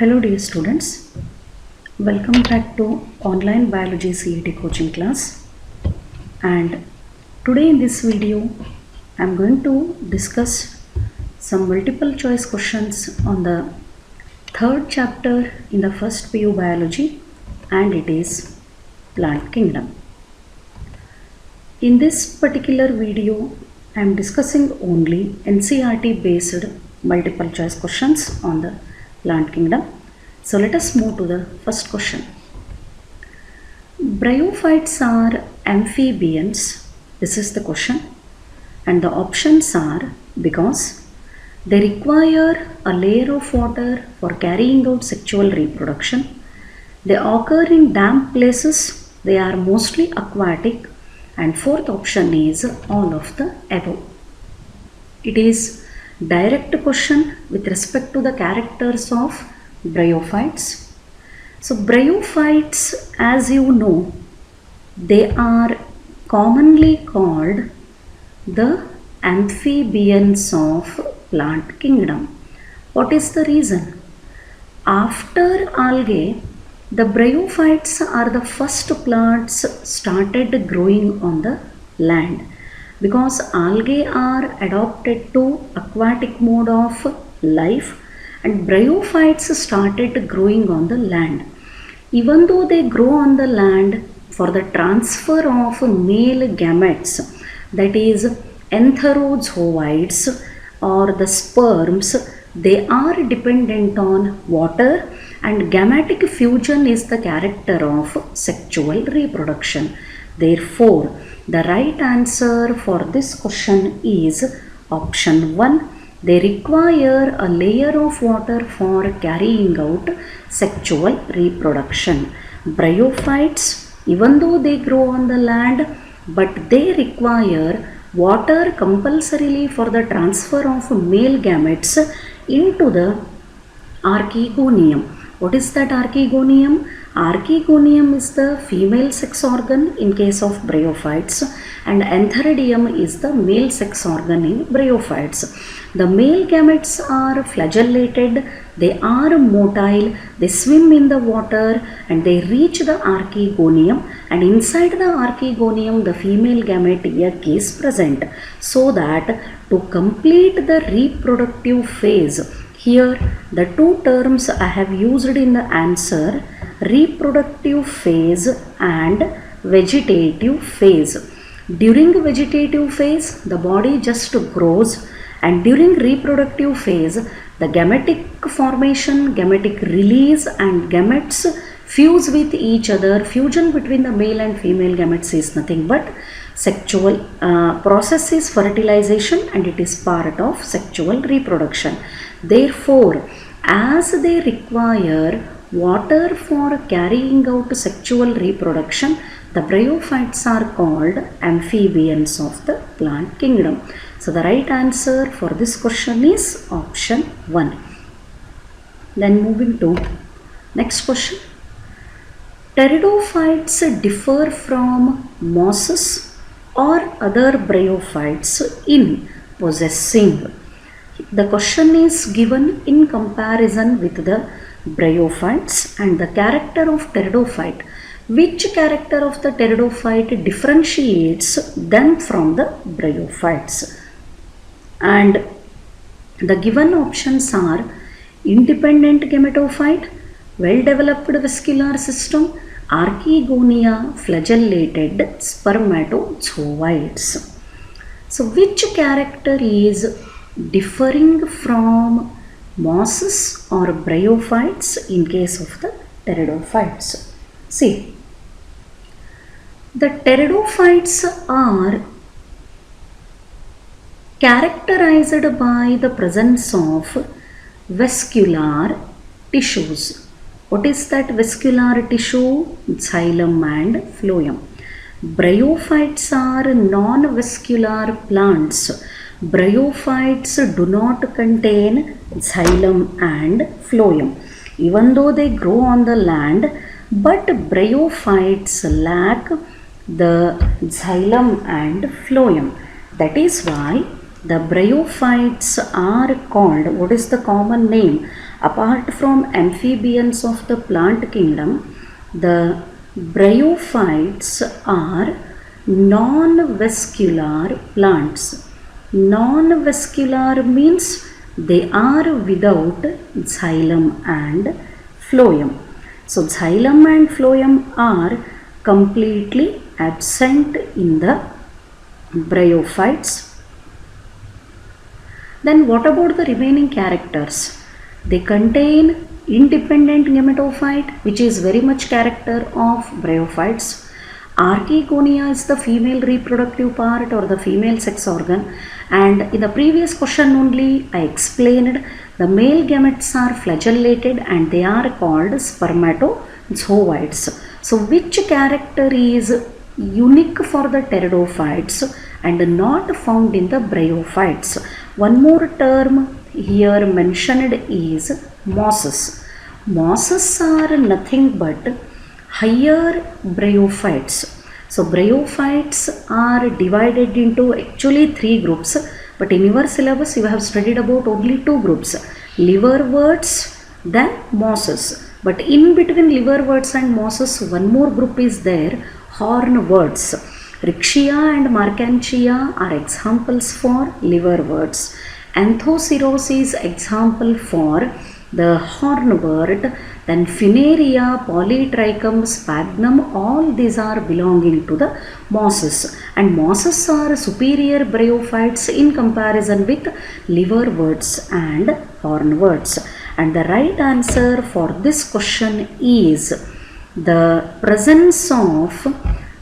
Hello dear students, welcome back to online biology CET coaching class, and today in this video I am going to discuss some multiple choice questions on the third chapter in the first PU biology, and it is plant kingdom. In this particular video I am discussing only NCERT based multiple choice questions on the plant kingdom. So let us move to the first question. Bryophytes are amphibians. This is the question, and the options are because they require a layer of water for carrying out sexual reproduction, they occur in damp places, they are mostly aquatic, and fourth option is all of the above. It is direct question with respect to the characters of bryophytes. So bryophytes, as you know, they are commonly called the amphibians of plant kingdom. What is the reason? After algae, the bryophytes are the first plants started growing on the land, because algae are adapted to aquatic mode of life and bryophytes started growing on the land. Even though they grow on the land, for the transfer of male gametes, that is antheroids ovides or the sperms, they are dependent on water, and gametic fusion is the character of sexual reproduction. Therefore, the right answer for this question is option 1. They require a layer of water for carrying out sexual reproduction. Bryophytes, even though they grow on the land, but they require water compulsorily for the transfer of male gametes into the archegonium. What is that archegonium? Archegonium is the female sex organ in case of bryophytes, and antheridium is the male sex organ in bryophytes. The male gametes are flagellated, they are motile, they swim in the water and they reach the archegonium, and inside the archegonium the female gamete egg is present, so that to complete the reproductive phase, here the two terms I have used in the answer, reproductive phase and vegetative phase. During vegetative phase, the body just grows, and during reproductive phase, the gametic formation, gametic release and gametes fuse with each other. Fusion between the male and female gametes is nothing but sexual process is fertilization, and it is part of sexual reproduction. Therefore, as they require water for carrying out sexual reproduction, the bryophytes are called amphibians of the plant kingdom. So the right answer for this question is option 1. Then moving to next question. Pteridophytes differ from mosses or other bryophytes in possessing. The question is given in comparison with the bryophytes and the character of pteridophyte. Which character of the pteridophyte differentiates them from the bryophytes? And the given options are independent gametophyte, well-developed vascular system, archegonia, flagellated spermatozoids. So which character is differing from mosses or bryophytes in case of the pteridophytes? See, the pteridophytes are characterized by the presence of vascular tissues. What is that vascular tissue? Xylem and phloem. Bryophytes are non-vascular plants. Bryophytes do not contain xylem and phloem, even though they grow on the land, but bryophytes lack the xylem and phloem. That is why the bryophytes are called, what is the common name? Apart from amphibians of the plant kingdom, the bryophytes are non-vascular plants. Non-vascular means they are without xylem and phloem. So xylem and phloem are completely absent in the bryophytes. Then what about the remaining characters? They contain independent gametophyte, which is very much character of bryophytes. Archegonia is the female reproductive part or the female sex organ, and in the previous question only I explained the male gametes are flagellated and they are called spermatozoites. So which character is unique for the pteridophytes and not found in the bryophytes? One more term here mentioned is mosses. Mosses are nothing but higher bryophytes. So bryophytes are divided into actually 3 groups, but in your syllabus you have studied about only 2 groups, liverworts, then mosses. But in between liverworts and mosses, one more group is there, hornworts. Rixia and Marchantia are examples for liverworts. Anthoceros is example for the hornwort. Then Finaria, Polytrichum, Sphagnum, all these are belonging to the mosses. And mosses are superior bryophytes in comparison with liverworts and hornworts. And the right answer for this question is the presence of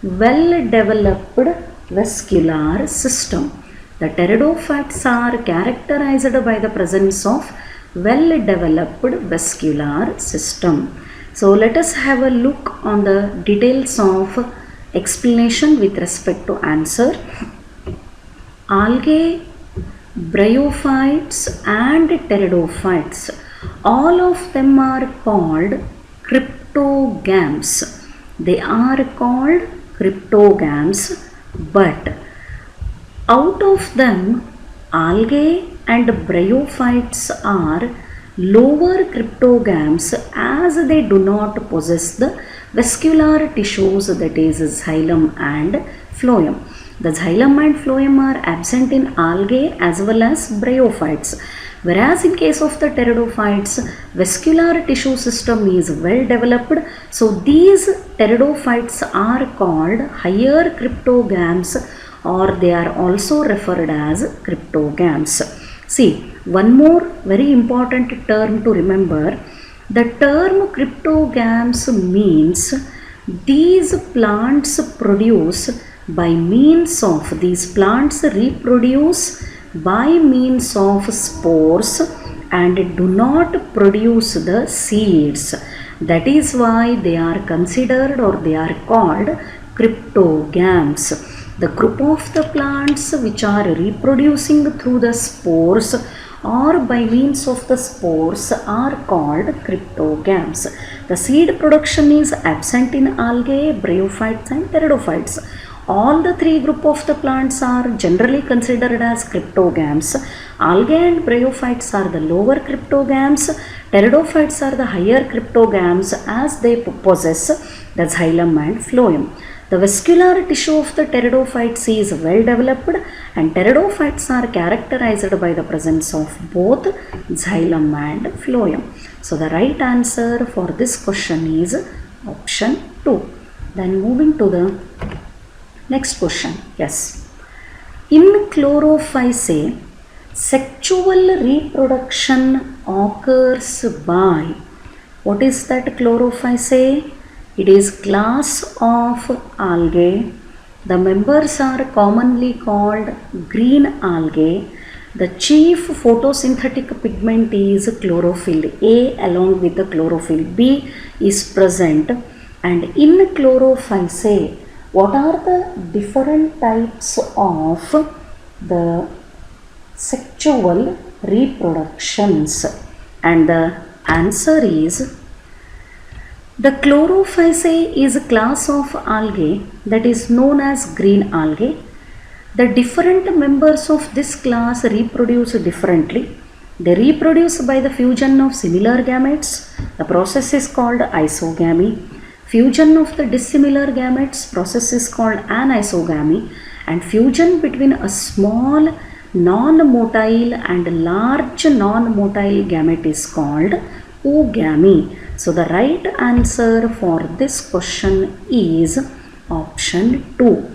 well-developed vascular system. The pteridophytes are characterized by the presence of well-developed vascular system. So let us have a look on the details of explanation with respect to answer. Algae, bryophytes and pteridophytes, all of them are called cryptogams. They are called cryptogams, but out of them algae and bryophytes are lower cryptogams as they do not possess the vascular tissues, that is xylem and phloem. The xylem and phloem are absent in algae as well as bryophytes. Whereas in case of the pteridophytes, vascular tissue system is well developed. So these pteridophytes are called higher cryptogams, or they are also referred as cryptogams. See, one more very important term to remember. The term cryptogams means these plants produce by means of, these plants reproduce by means of spores and do not produce the seeds. That is why they are considered or they are called cryptogams. The group of the plants which are reproducing through the spores or by means of the spores are called cryptogams. The seed production is absent in algae, bryophytes and pteridophytes. All the 3 group of the plants are generally considered as cryptogams. Algae and bryophytes are the lower cryptogams. Pteridophytes are the higher cryptogams as they possess the xylem and phloem. The vascular tissue of the pteridophytes is well developed and pteridophytes are characterized by the presence of both xylem and phloem. So the right answer for this question is option 2. Then moving to the next question. Yes. In Chlorophyceae, sexual reproduction occurs by, what is that Chlorophyceae? It is class of algae. The members are commonly called green algae. The chief photosynthetic pigment is chlorophyll A along with the chlorophyll B is present. And in Chlorophyceae, what are the different types of the sexual reproductions? And the answer is, the Chlorophyceae is a class of algae that is known as green algae. The different members of this class reproduce differently. They reproduce by the fusion of similar gametes. The process is called isogamy. Fusion of the dissimilar gametes process is called anisogamy. And fusion between a small non-motile and large non-motile gamete is called oogamy. So the right answer for this question is option 2.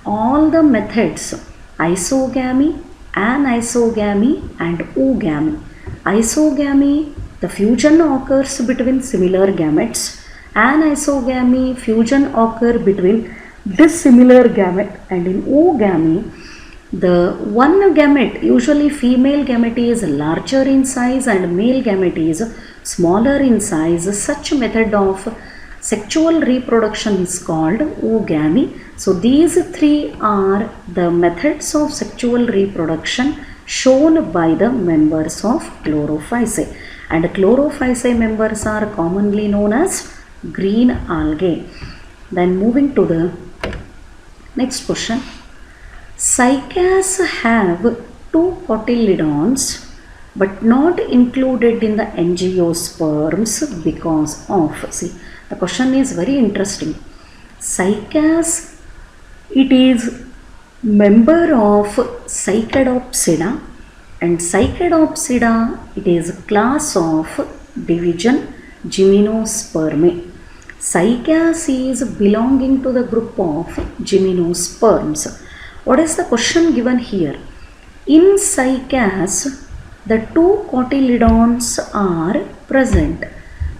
All the methods isogamy, anisogamy and oogamy. Isogamy, the fusion occurs between similar gametes. Anisogamy, fusion occurs between dissimilar gamete, and in oogamy, the one gamete, usually female gamete, is larger in size and male gamete is smaller in size. Such method of sexual reproduction is called oogamy. So these three are the methods of sexual reproduction shown by the members of chlorophyceae. And chlorophyceae members are commonly known as green algae. Then moving to the next question. Cycads have two cotyledons but not included in the angiosperms because of, see, the question is very interesting. Cycads, it is member of Cycadopsida, and Cycadopsida, it is a class of division Gymnospermae. Cycads is belonging to the group of gymnosperms. What is the question given here? In Cycads, the two cotyledons are present.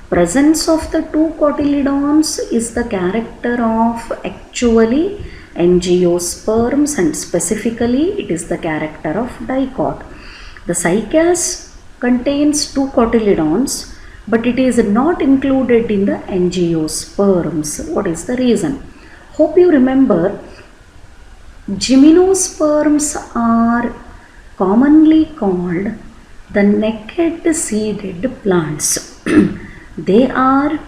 Presence of the two cotyledons is the character of actually angiosperms, and specifically it is the character of dicot. The Cycads contains two cotyledons, but it is not included in the angiosperms. What is the reason? Hope you remember, gymnosperms are commonly called the naked seeded plants. They are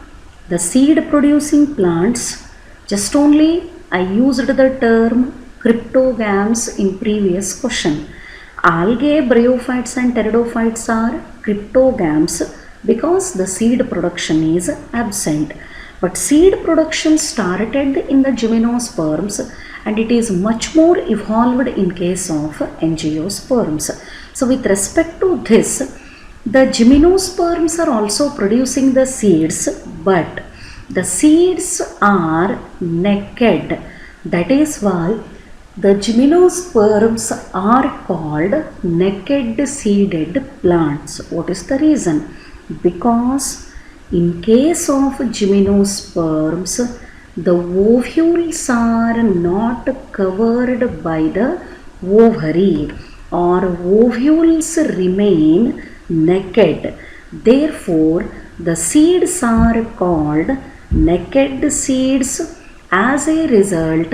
the seed producing plants. Just only I used the term cryptogams in previous question. Algae, bryophytes and pteridophytes are cryptogams because the seed production is absent. But seed production started in the gymnosperms, and it is much more evolved in case of angiosperms. So with respect to this, the gymnosperms are also producing the seeds, but the seeds are naked. That is why the gymnosperms are called naked seeded plants. What is the reason? Because in case of gymnosperms, the ovules are not covered by the ovary, or ovules remain naked. Therefore, the seeds are called naked seeds. As a result,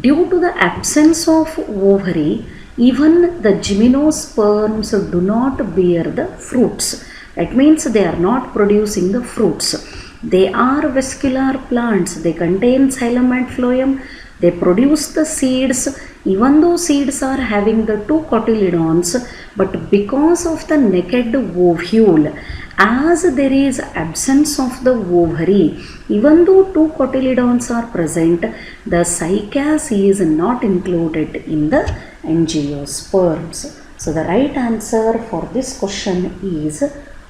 due to the absence of ovary, even the gymnosperms do not bear the fruits. That means they are not producing the fruits. They are vascular plants. They contain xylem and phloem. They produce the seeds, even though seeds are having the two cotyledons, but because of the naked ovule, as there is absence of the ovary, even though two cotyledons are present, the cycas is not included in the angiosperms. So the right answer for this question is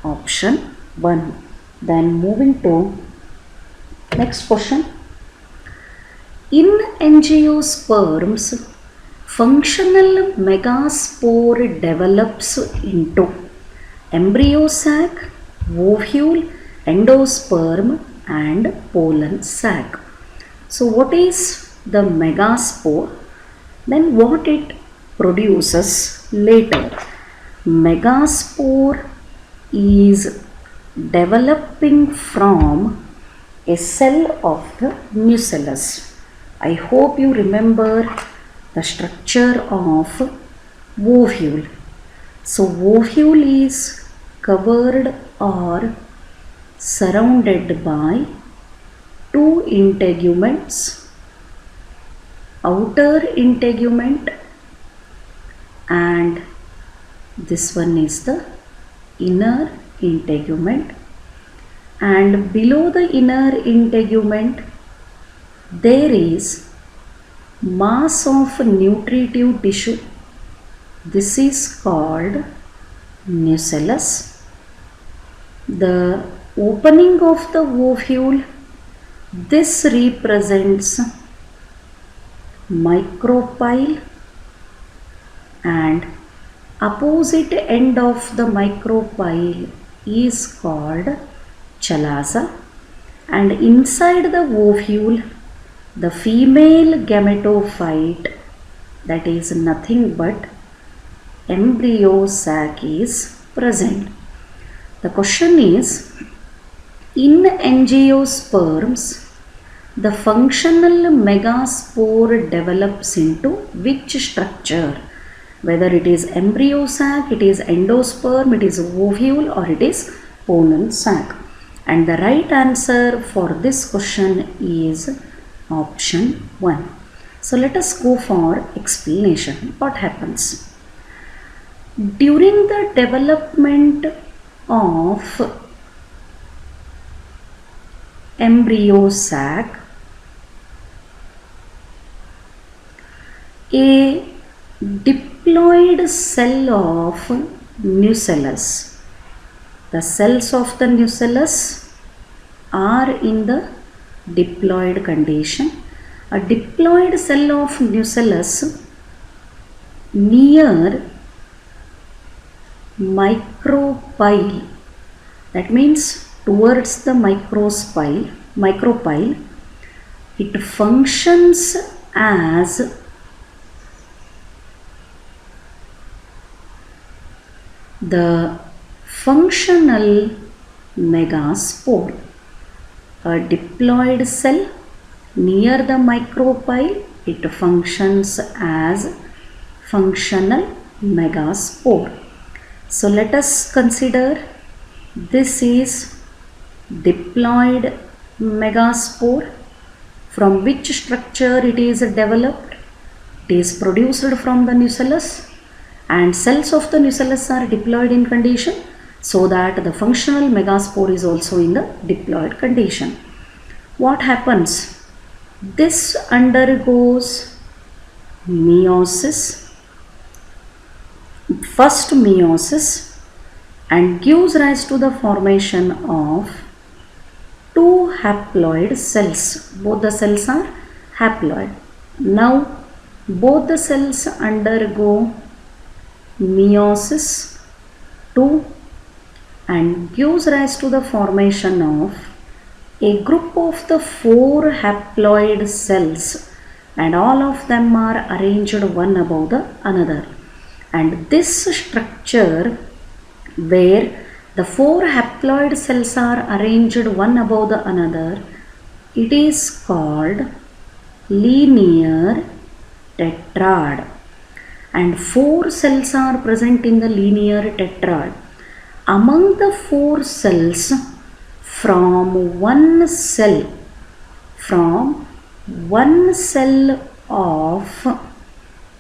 option 1. Then moving to next question. In angiosperms, functional megaspore develops into embryo sac, ovule, endosperm and pollen sac. So what is the megaspore? Then what it produces later? Megaspore is developing from a cell of the nucellus. I hope you remember the structure of ovule. So ovule is covered or surrounded by two integuments, outer integument and this one is the inner integument, and below the inner integument there is mass of nutritive tissue. This is called nucellus. The opening of the ovule, this represents micropyle, and opposite end of the micropyle is called chalaza, and inside the ovule the female gametophyte, that is nothing but embryo sac, is present. The question is, in angiosperms the functional megaspore develops into which structure? Whether it is embryo sac, it is endosperm, it is ovule, or it is pollen sac. And the right answer for this question is option 1. So let us go for explanation. What happens? During the development of embryo sac, a diploid cell of nucellus. The cells of the nucellus are in the diploid condition. A diploid cell of nucellus near micropyle, that means towards the micropyle, it functions as the functional megaspore. A diploid cell near the micropyle, it functions as functional megaspore. So let us consider, this is diploid megaspore. From which structure it is developed? It is produced from the nucellus, and cells of the nucellus are diploid in condition, so that the functional megaspore is also in the diploid condition. What happens? This undergoes meiosis, first meiosis, and gives rise to the formation of two haploid cells. Both the cells are haploid. Now both the cells undergo meiosis 2 and gives rise to the formation of a group of the 4 haploid cells, and all of them are arranged one above the another. And this structure, where the 4 haploid cells are arranged one above the another, it is called linear tetrad. And 4 cells are present in the linear tetrad. Among the 4 cells, from one cell of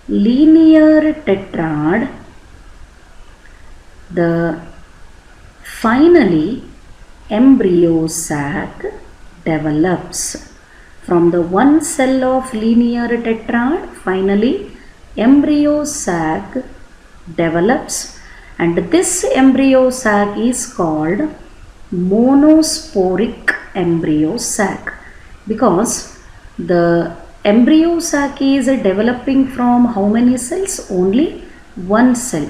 linear tetrad, the finally embryo sac develops. From the one cell of linear tetrad, finally embryo sac develops, and this embryo sac is called monosporic embryo sac, because the embryo sac is developing from how many cells? Only one cell.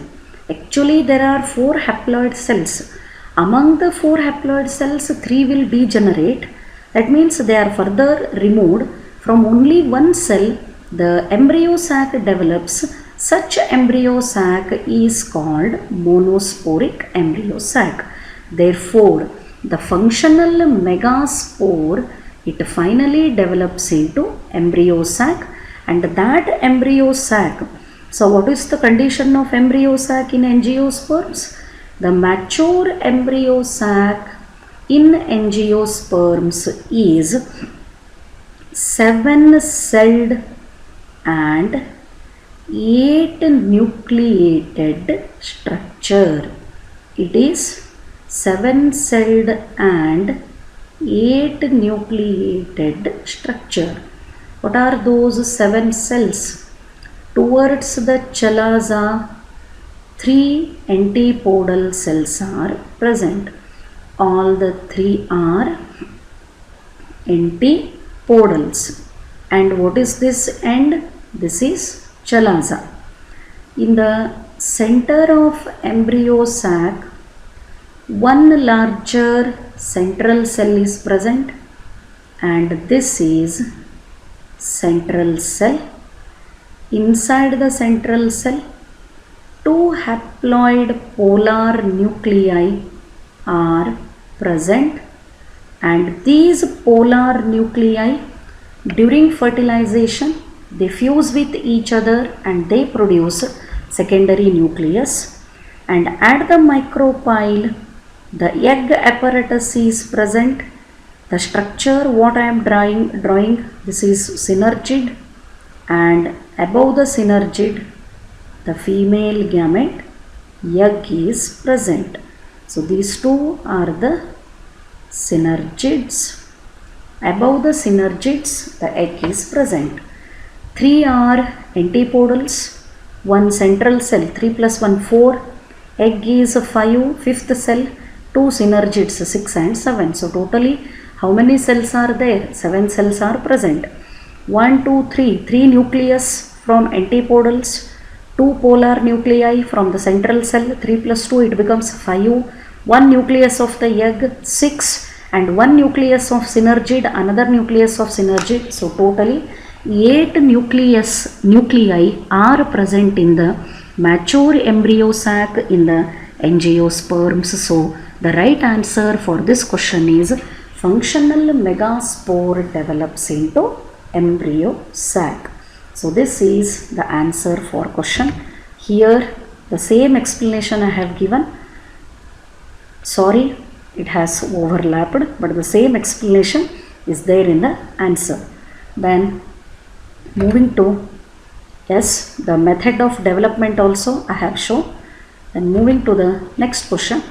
Actually there are 4 haploid cells. Among the 4 haploid cells, 3 will degenerate. That means they are further removed. From only one cell the embryo sac develops. Such embryo sac is called monosporic embryo sac. Therefore, the functional megaspore, it finally develops into embryo sac, and that embryo sac. So what is the condition of embryo sac in angiosperms? The mature embryo sac in angiosperms is 7-celled and 8 nucleated structure. it is 7-celled and 8 nucleated structure. What are those 7 cells? Towards the chalaza, 3 antipodal cells are present. All the 3 are antipodals. And what is this end? This is chalaza. In the center of embryo sac, one larger central cell is present, and this is central cell. Inside the central cell, 2 haploid polar nuclei are present, and these polar nuclei during fertilization they fuse with each other and they produce secondary nucleus. And at the micropyle, the egg apparatus is present. The structure what I am drawing, this is synergid, and above the synergid, the female gamete egg is present. So these two are the synergids. Above the synergids, the egg is present. 3 are antipodals, 1 central cell, 3 plus 1 4, egg is 5, 5th cell, 2 synergids 6 and 7. So totally how many cells are there? 7 cells are present. 1 2 3 nucleus from antipodals, 2 polar nuclei from the central cell, 3 plus 2 it becomes 5, 1 nucleus of the egg 6, and 1 nucleus of synergid, another nucleus of synergid. So totally 8 nuclei are present in the mature embryo sac in the angiosperms. So the right answer for this question is functional megaspore develops into embryo sac. So this is the answer for question. Here the same explanation I have given. Sorry, it has overlapped, but the same explanation is there in the answer. Then moving to, yes, the method of development also I have shown. Then moving to the next question.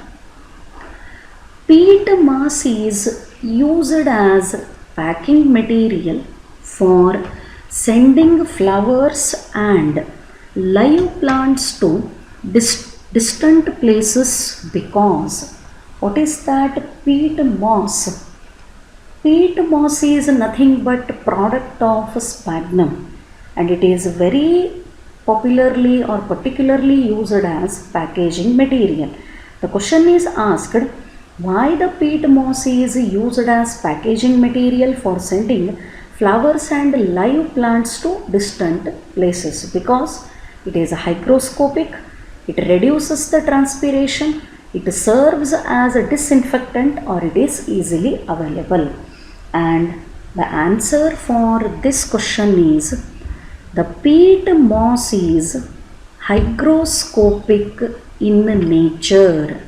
Peat moss is used as packing material for sending flowers and live plants to distant places because. What is that peat moss? Peat moss is nothing but product of sphagnum, and it is very popularly or particularly used as packaging material. The question is asked, why the peat moss is used as packaging material for sending flowers and live plants to distant places? Because it is hygroscopic, it reduces the transpiration, it serves as a disinfectant, or it is easily available. And the answer for this question is the peat moss is hygroscopic in nature.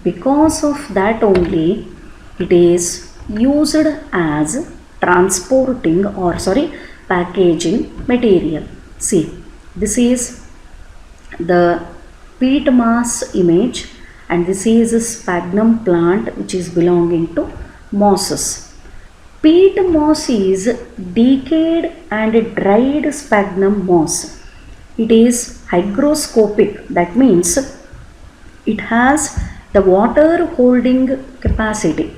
Because of that only it is used as packaging material. See, this is the peat moss image, and this is a sphagnum plant which is belonging to mosses. Peat moss is decayed and dried sphagnum moss. It is hygroscopic, that means it has the water holding capacity.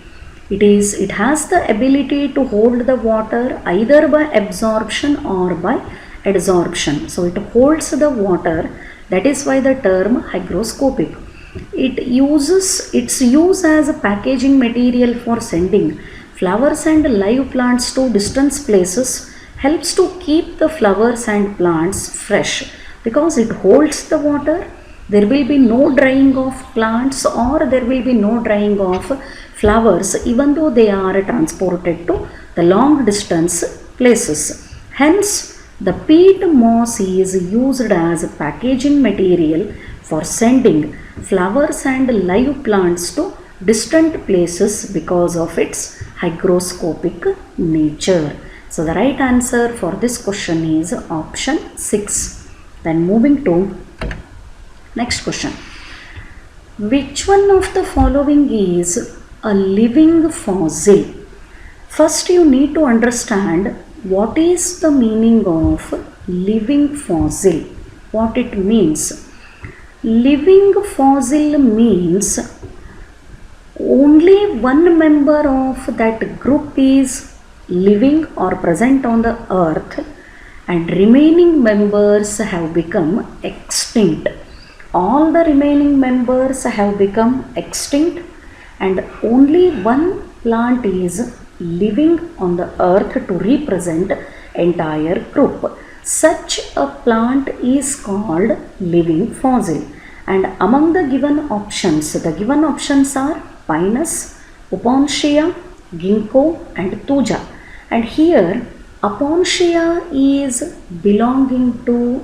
It has the ability to hold the water either by absorption or by adsorption. So it holds the water, that is why the term hygroscopic. Its use as a packaging material for sending flowers and live plants to distant places helps to keep the flowers and plants fresh, because it holds the water. There will be no drying of plants, or there will be no drying of flowers, even though they are transported to the long distance places. Hence, the peat moss is used as a packaging material for sending flowers and live plants to distant places because of its hygroscopic nature. So the right answer for this question is option 6. Then moving to next question. Which one of the following is a living fossil? First, you need to understand what is the meaning of living fossil, what it means. Living fossil means only one member of that group is living or present on the earth, and remaining members have become extinct. All the remaining members have become extinct, and only one plant is living on the earth to represent entire group. Such a plant is called living fossil. And among the given options are Pinus, Opuntia, Ginkgo and Thuja. And here Opuntia is belonging to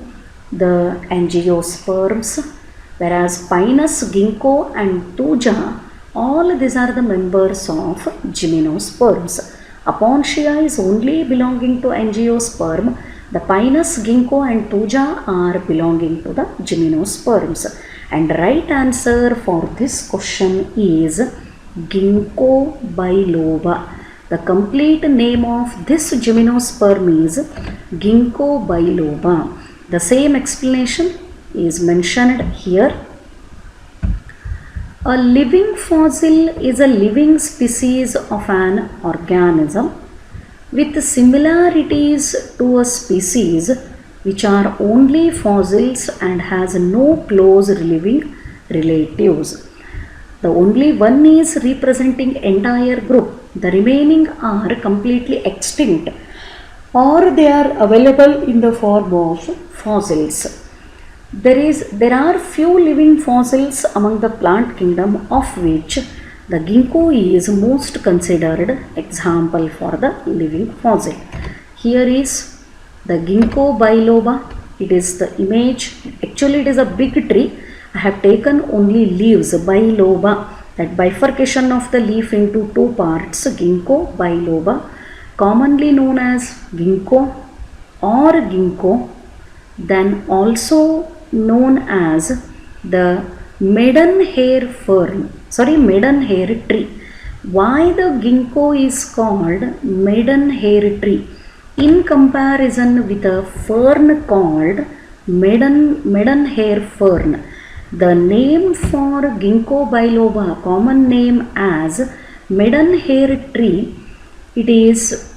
the angiosperms, whereas Pinus, Ginkgo and Thuja, all these are the members of gymnosperms. Opuntia is only belonging to angiosperm. The Pinus, Ginkgo and Thuja are belonging to the gymnosperms. And right answer for this question is Ginkgo biloba. The complete name of this gymnosperm is Ginkgo biloba. The same explanation is mentioned here. A living fossil is a living species of an organism with similarities to a species which are only fossils and has no close living relatives. The only one is representing entire group. The remaining are completely extinct or they are available in the form of fossils. There are few living fossils among the plant kingdom, of which the ginkgo is most considered example for the living fossil. Here is the Ginkgo biloba. It is the image. Actually, it is a big tree. I have taken only leaves, biloba, that bifurcation of the leaf into two parts, Ginkgo biloba, commonly known as ginkgo or ginkgo, then also known as the maidenhair tree. Why the ginkgo is called maidenhair tree in comparison with a fern called maidenhair fern? The name for Ginkgo biloba, common name as maidenhair tree, it is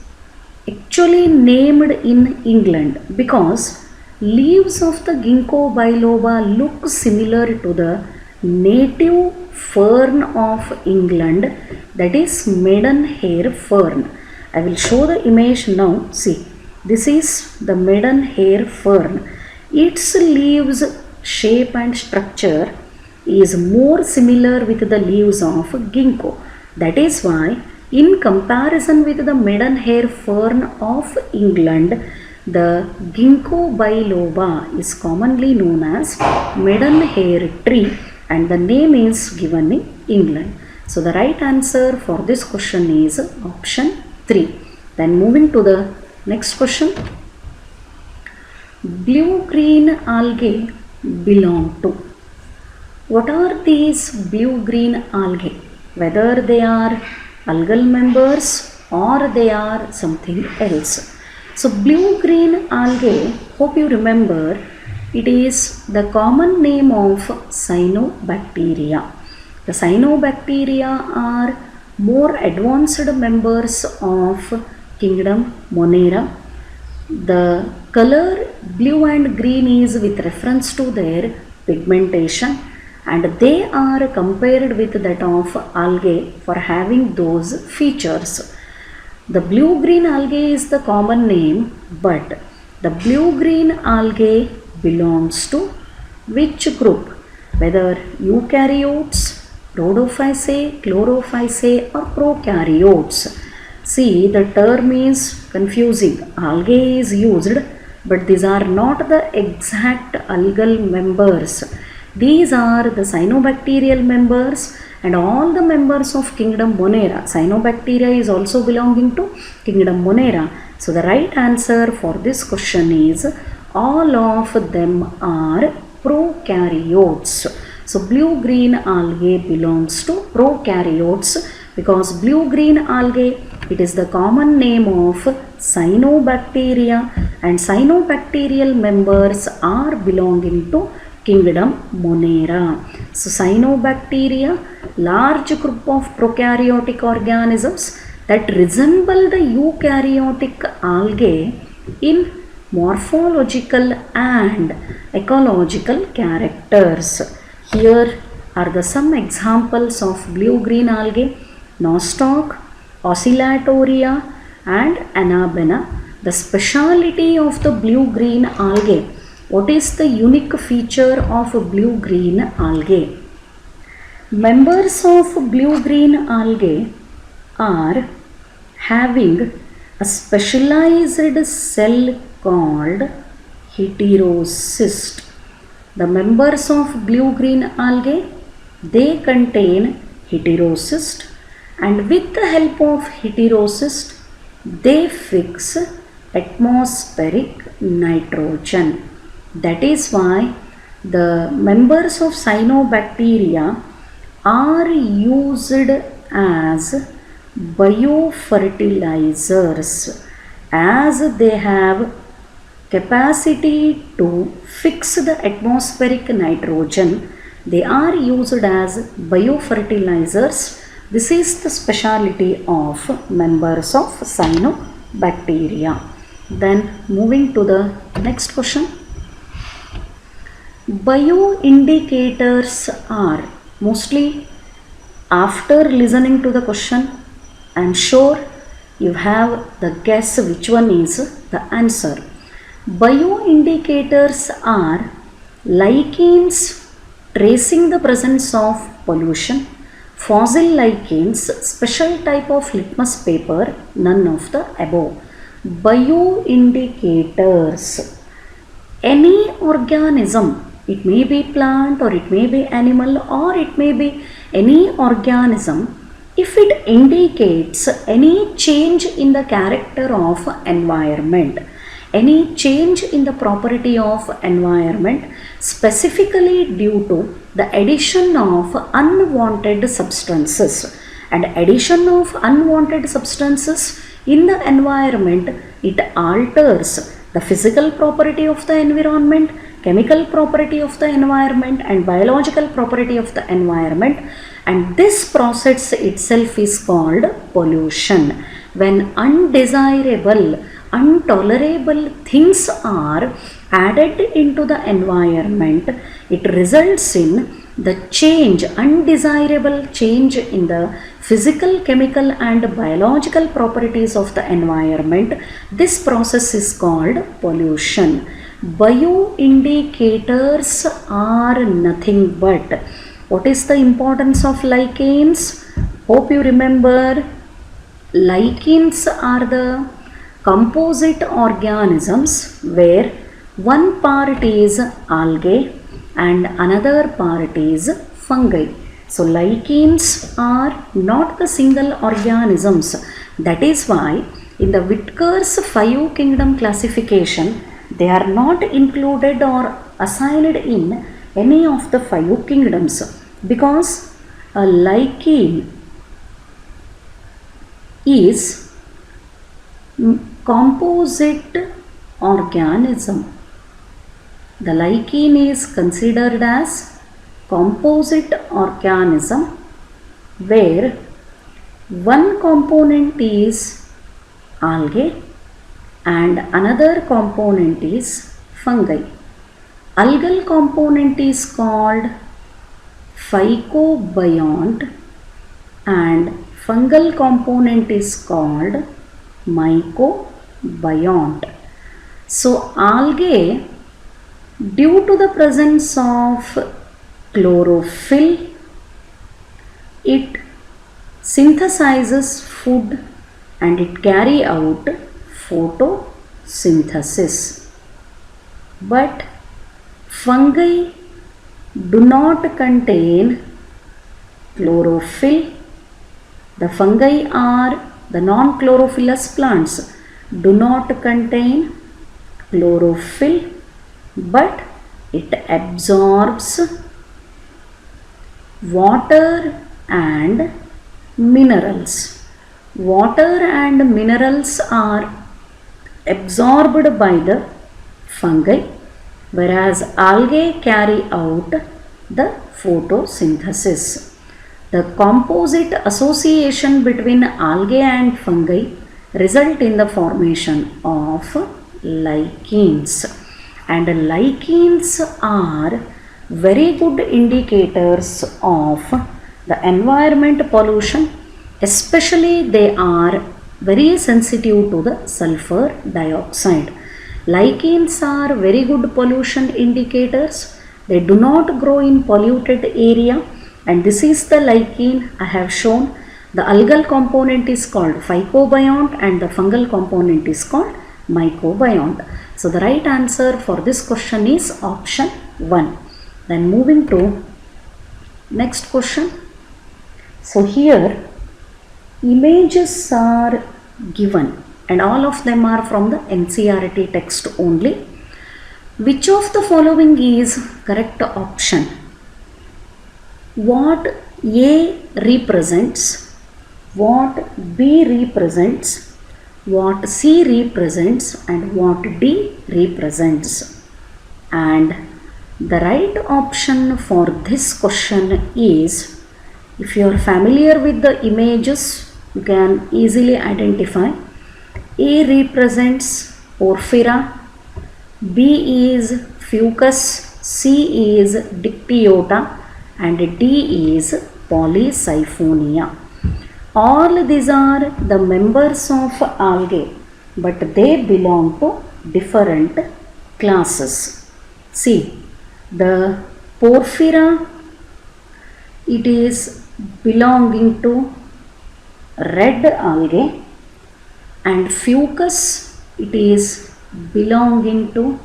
actually named in England because leaves of the Ginkgo biloba look similar to the native fern of England, that is maidenhair fern. I will show the image now. See, this is the maidenhair fern. Its leaves shape and structure is more similar with the leaves of ginkgo. That is why in comparison with the maidenhair fern of England, the Ginkgo biloba is commonly known as maidenhair tree and the name is given in England. So the right answer for this question is option 3. Then moving to the next question. Blue-green algae belong to. What are these blue-green algae? Whether they are algal members or they are something else. So blue-green algae, hope you remember, it is the common name of cyanobacteria. The cyanobacteria are more advanced members of kingdom Monera. The color blue and green is with reference to their pigmentation, and they are compared with that of algae for having those features. The blue-green algae is the common name, but the blue-green algae belongs to which group? Whether eukaryotes, rhodophysae, chlorophysae or prokaryotes. See, the term is confusing. Algae is used, but these are not the exact algal members. These are the cyanobacterial members and all the members of kingdom Monera. Cyanobacteria is also belonging to kingdom Monera. So the right answer for this question is all of them are prokaryotes. So blue-green algae belongs to prokaryotes because blue-green algae, it is the common name of cyanobacteria, and cyanobacterial members are belonging to kingdom Monera. So cyanobacteria, large group of prokaryotic organisms that resemble the eukaryotic algae in morphological and ecological characters. Here are the some examples of blue-green algae: nostoc, oscillatoria and anabena. The speciality of the blue-green algae. What is the unique feature of blue-green algae? Members of blue-green algae are having a specialized cell called heterocyst. The members of blue-green algae, they contain heterocyst, and with the help of heterocyst, they fix atmospheric nitrogen. That is why the members of cyanobacteria are used as biofertilizers, as they have capacity to fix the atmospheric nitrogen. They are used as biofertilizers. This is the speciality of members of cyanobacteria. Then moving to the next question. Bioindicators are, mostly after listening to the question, I am sure you have the guess which one is the answer. Bioindicators are lichens tracing the presence of pollution, fossil lichens, special type of litmus paper, none of the above. Bioindicators, any organism, it may be plant or it may be animal or it may be any organism, if it indicates any change in the character of environment, any change in the property of environment, specifically due to the addition of unwanted substances, and addition of unwanted substances in the environment, it alters the physical property of the environment, chemical property of the environment and biological property of the environment, and this process itself is called pollution. When undesirable, intolerable things are added into the environment, it results in the change, undesirable change in the physical, chemical and biological properties of the environment. This process is called pollution. Bioindicators are nothing but, what is the importance of lichens? Hope you remember, lichens are the composite organisms where one part is algae and another part is fungi. So lichens are not the single organisms. That is why in the Whitaker's 5 kingdom classification, they are not included or assigned in any of the 5 kingdoms, because a lichen is composite organism. The lichen is considered as composite organism where one component is algae and another component is fungi. Algal component is called phycobiont and fungal component is called mycobiont. So algae, due to the presence of chlorophyll, it synthesizes food and it carry out photosynthesis. But fungi do not contain chlorophyll. The fungi are the non-chlorophyllous plants, do not contain chlorophyll, but it absorbs water and minerals. Water and minerals are absorbed by the fungi, whereas algae carry out the photosynthesis. The composite association between algae and fungi result in the formation of lichens, and lichens are very good indicators of the environment pollution, especially they are very sensitive to the sulfur dioxide. Lichens are very good pollution indicators. They do not grow in polluted area, and this is the lichen I have shown. The algal component is called phycobiont and the fungal component is called mycobiont. So the right answer for this question is option 1. Then moving to next question. So here images are given and all of them are from the NCERT text only. Which of the following is correct option? What A represents, what B represents, what C represents, and what D represents? And the right option for this question is, if you are familiar with the images, you can easily identify. A represents porphyra, B is fucus, C is dictyota, and D is polysiphonia. All these are the members of algae, but they belong to different classes. See, the porphyra, it is belonging to red algae, and fucus, it is belonging to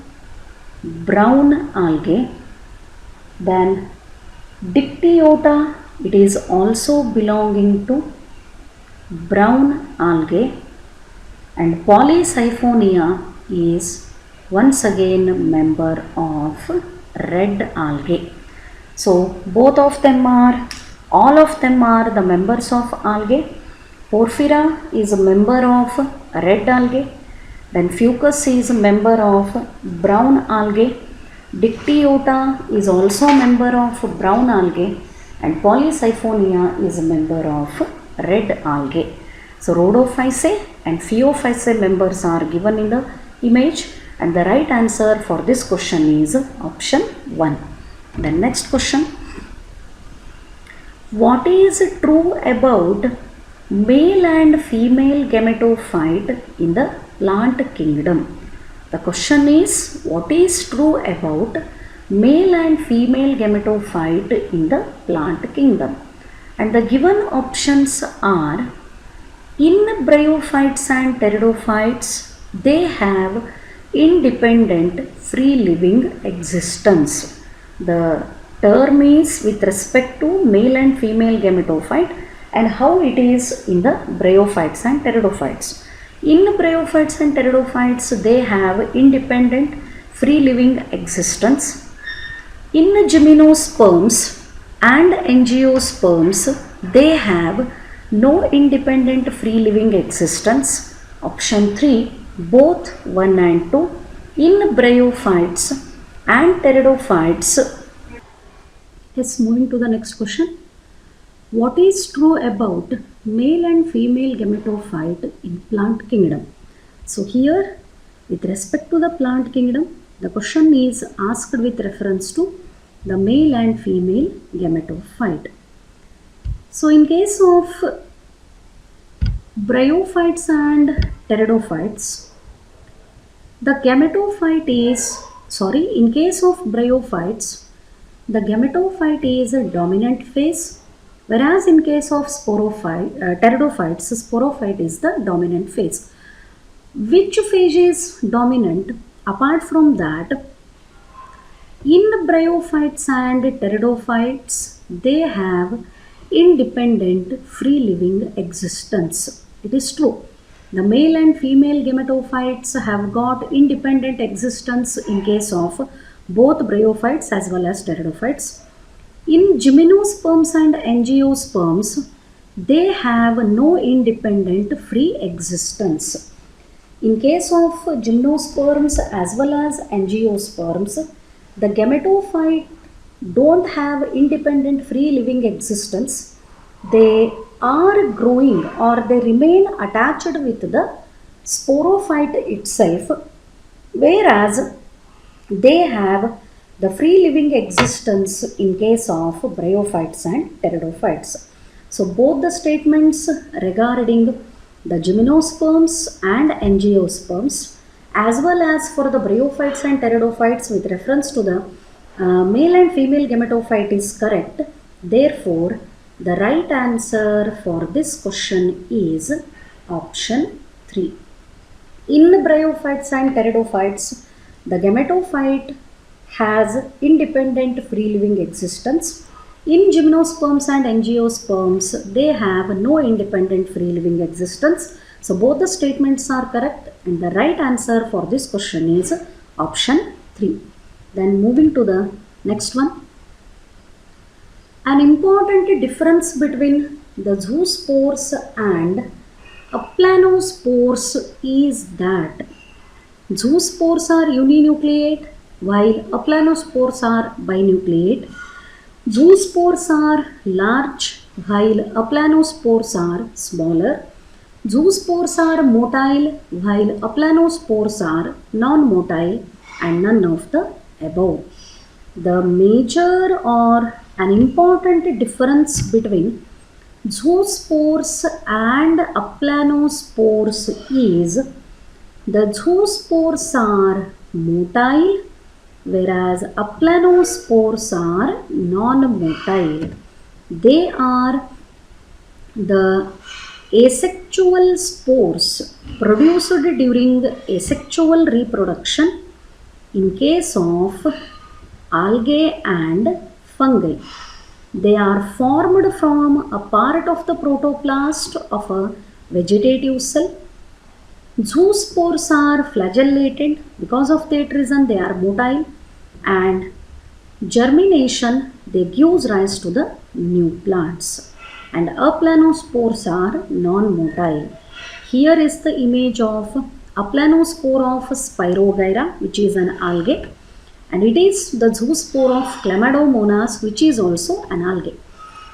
brown algae. Then dictyota, it is also belonging to brown algae, and polysiphonia is once again member of red algae. So both of them are, all of them are the members of algae. Porphyra is a member of red algae, then fucus is a member of brown algae, dictyota is also a member of brown algae, and polysiphonia is a member of red algae. So rhodophyceae and phaeophyceae members are given in the image, and the right answer for this question is option 1. The next question. What is true about male and female gametophyte in the plant kingdom? The question is, what is true about male and female gametophyte in the plant kingdom? And the given options are, in bryophytes and pteridophytes, they have independent free living existence. The term is with respect to male and female gametophyte and how it is in the bryophytes and pteridophytes. In bryophytes and pteridophytes, they have independent free living existence. In gymnosperms and angiosperms, they have no independent free living existence. Option 3, both 1 and 2. In bryophytes and pteridophytes. Let's moving to the next question. What is true about male and female gametophyte in plant kingdom? So here, with respect to the plant kingdom, the question is asked with reference to the male and female gametophyte. So in case of bryophytes and pteridophytes, the gametophyte is, in case of bryophytes, the gametophyte is a dominant phase, whereas in case of pteridophytes, sporophyte is the dominant phase. Which phase is dominant? Apart from that, in bryophytes and pteridophytes, they have independent free living existence. It is true. The male and female gametophytes have got independent existence in case of both bryophytes as well as pteridophytes. In gymnosperms and angiosperms, they have no independent free existence. In case of gymnosperms as well as angiosperms, the gametophyte don't have independent free living existence. They are growing or they remain attached with the sporophyte itself, whereas they have the free living existence in case of bryophytes and pteridophytes. So both the statements regarding the gymnosperms and angiosperms as well as for the bryophytes and pteridophytes with reference to the male and female gametophyte is correct. Therefore, the right answer for this question is option 3. In bryophytes and pteridophytes, the gametophyte has independent free living existence. In gymnosperms and angiosperms, they have no independent free living existence. So both the statements are correct and the right answer for this question is option 3. Then moving to the next one. An important difference between the zoospores and aplanospores is that zoospores are uninucleate while aplanospores are binucleate. Zoospores are large while aplanospores are smaller. Zoospores are motile while aplanospores are non-motile, and none of the above. The major or an important difference between zoospores and aplanospores is the zoospores are motile whereas aplanospores are non-motile. They are the asexual spores produced during asexual reproduction in case of algae and fungi. They are formed from a part of the protoplast of a vegetative cell. Zoospores are flagellated. Because of that reason they are motile, and germination they gives rise to the new plants. And aplanospores are non-motile. Here is the image of aplanospore of Spirogyra, which is an algae, and it is the zoospore of Chlamydomonas, which is also an algae.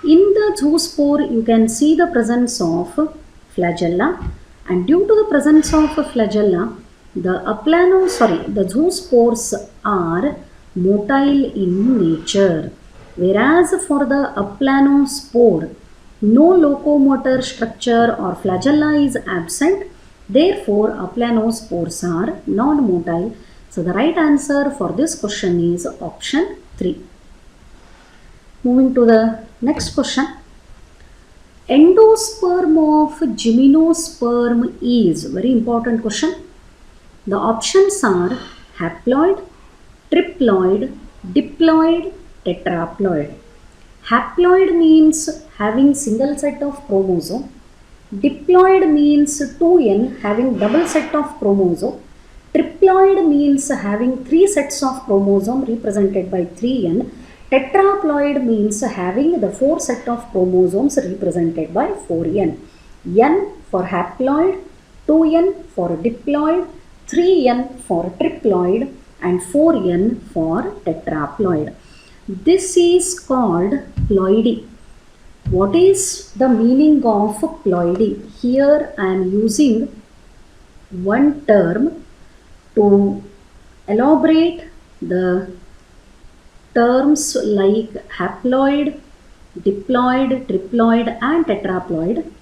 In the zoospore, you can see the presence of flagella, and due to the presence of flagella, the zoospores are motile in nature, whereas for the aplanospore, no locomotor structure or flagella is absent. Therefore, aplanospores are non-motile. So the right answer for this question is option 3. Moving to the next question. Endosperm of gymnosperm is very important question. The options are haploid, triploid, diploid, tetraploid. Haploid means having single set of chromosome. Diploid means 2n having double set of chromosome. Triploid means having 3 sets of chromosome represented by 3n. Tetraploid means having the 4 set of chromosomes represented by 4n. N for haploid, 2n for diploid, 3n for triploid, and 4n for tetraploid. This is called ploidy. What is the meaning of ploidy? Here I am using one term to elaborate the terms like haploid, diploid, triploid, and tetraploid.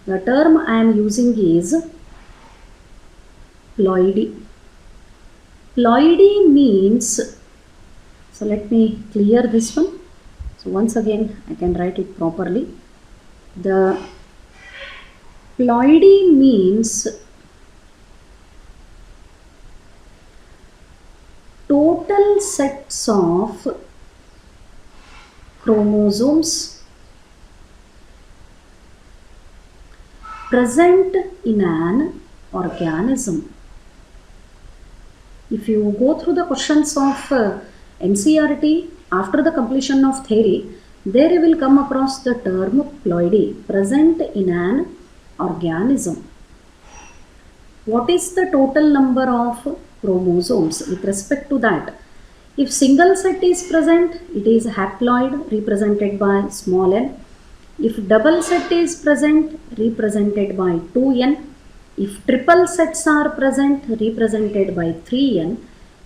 The term I am using is ploidy. Ploidy means, so let me clear this one. So once again I can write it properly. The ploidy means total sets of chromosomes present in an organism. If you go through the questions of NCERT, after the completion of theory, there you will come across the term ploidy present in an organism. What is the total number of chromosomes? With respect to that, if single set is present, it is haploid represented by small n. If double set is present, represented by 2n. If triple sets are present, represented by 3n.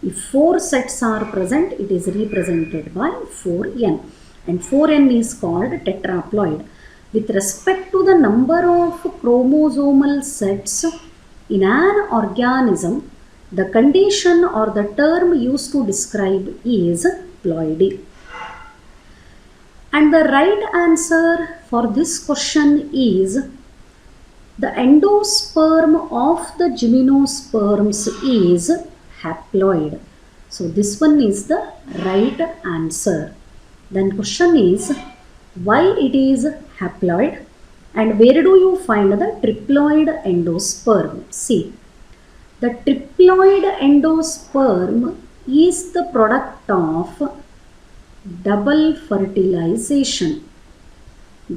If 4 sets are present, it is represented by 4n. And 4n is called tetraploid. With respect to the number of chromosomal sets in an organism, the condition or the term used to describe is ploidy. And the right answer for this question is the endosperm of the gymnosperms is haploid. So this one is the right answer. Then question is, why it is haploid and where do you find the triploid endosperm? See, the triploid endosperm is the product of double fertilization.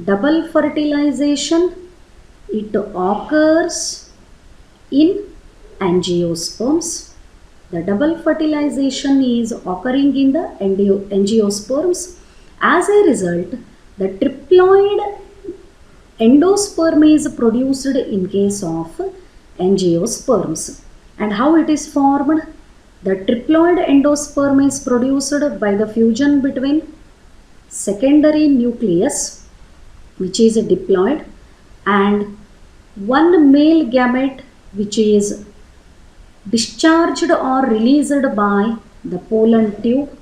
Double fertilization, it occurs in angiosperms. The double fertilization is occurring in the angiosperms. As a result, the triploid endosperm is produced in case of angiosperms. And how it is formed? The triploid endosperm is produced by the fusion between secondary nucleus, which is diploid, and one male gamete, which is discharged or released by the pollen tube.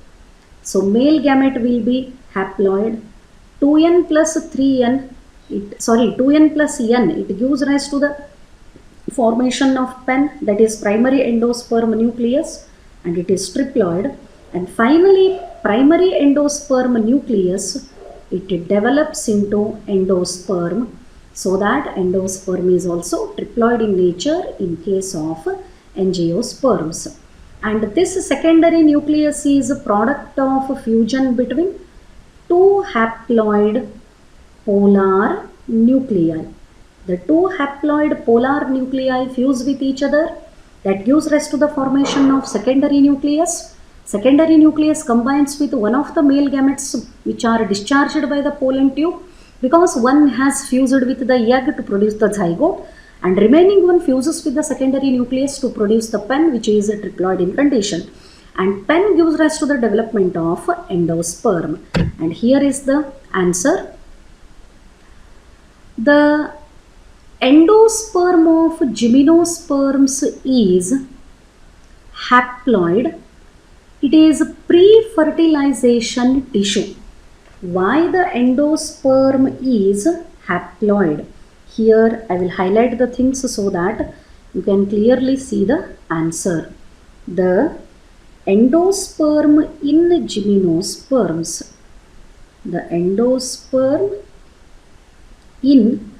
So male gamete will be haploid. 2n plus 3n, 2n plus n, it gives rise to the formation of pen, that is primary endosperm nucleus, and it is triploid. And finally, primary endosperm nucleus, it develops into endosperm, so that endosperm is also triploid in nature in case of angiosperms. And this secondary nucleus is a product of fusion between two haploid polar nuclei. The two haploid polar nuclei fuse with each other. That gives rise to the formation of secondary nucleus. Secondary nucleus combines with one of the male gametes which are discharged by the pollen tube, because one has fused with the egg to produce the zygote, and remaining one fuses with the secondary nucleus to produce the pen, which is a triploid in condition. And pen gives rise to the development of endosperm. And here is the answer. The endosperm of gymnosperms is haploid. It is pre-fertilization tissue. Why the endosperm is haploid? Here I will highlight the things so that you can clearly see the answer. The endosperm in gymnosperms, the endosperm in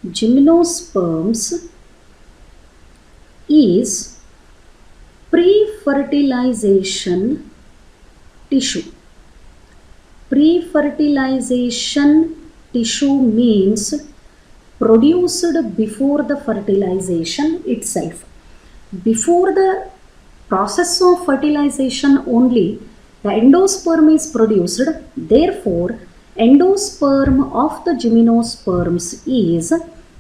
gymnosperms is pre-fertilization tissue. Pre-fertilization tissue means produced before the fertilization itself. Before the process of fertilization only, the endosperm is produced. Therefore, endosperm of the gymnosperms is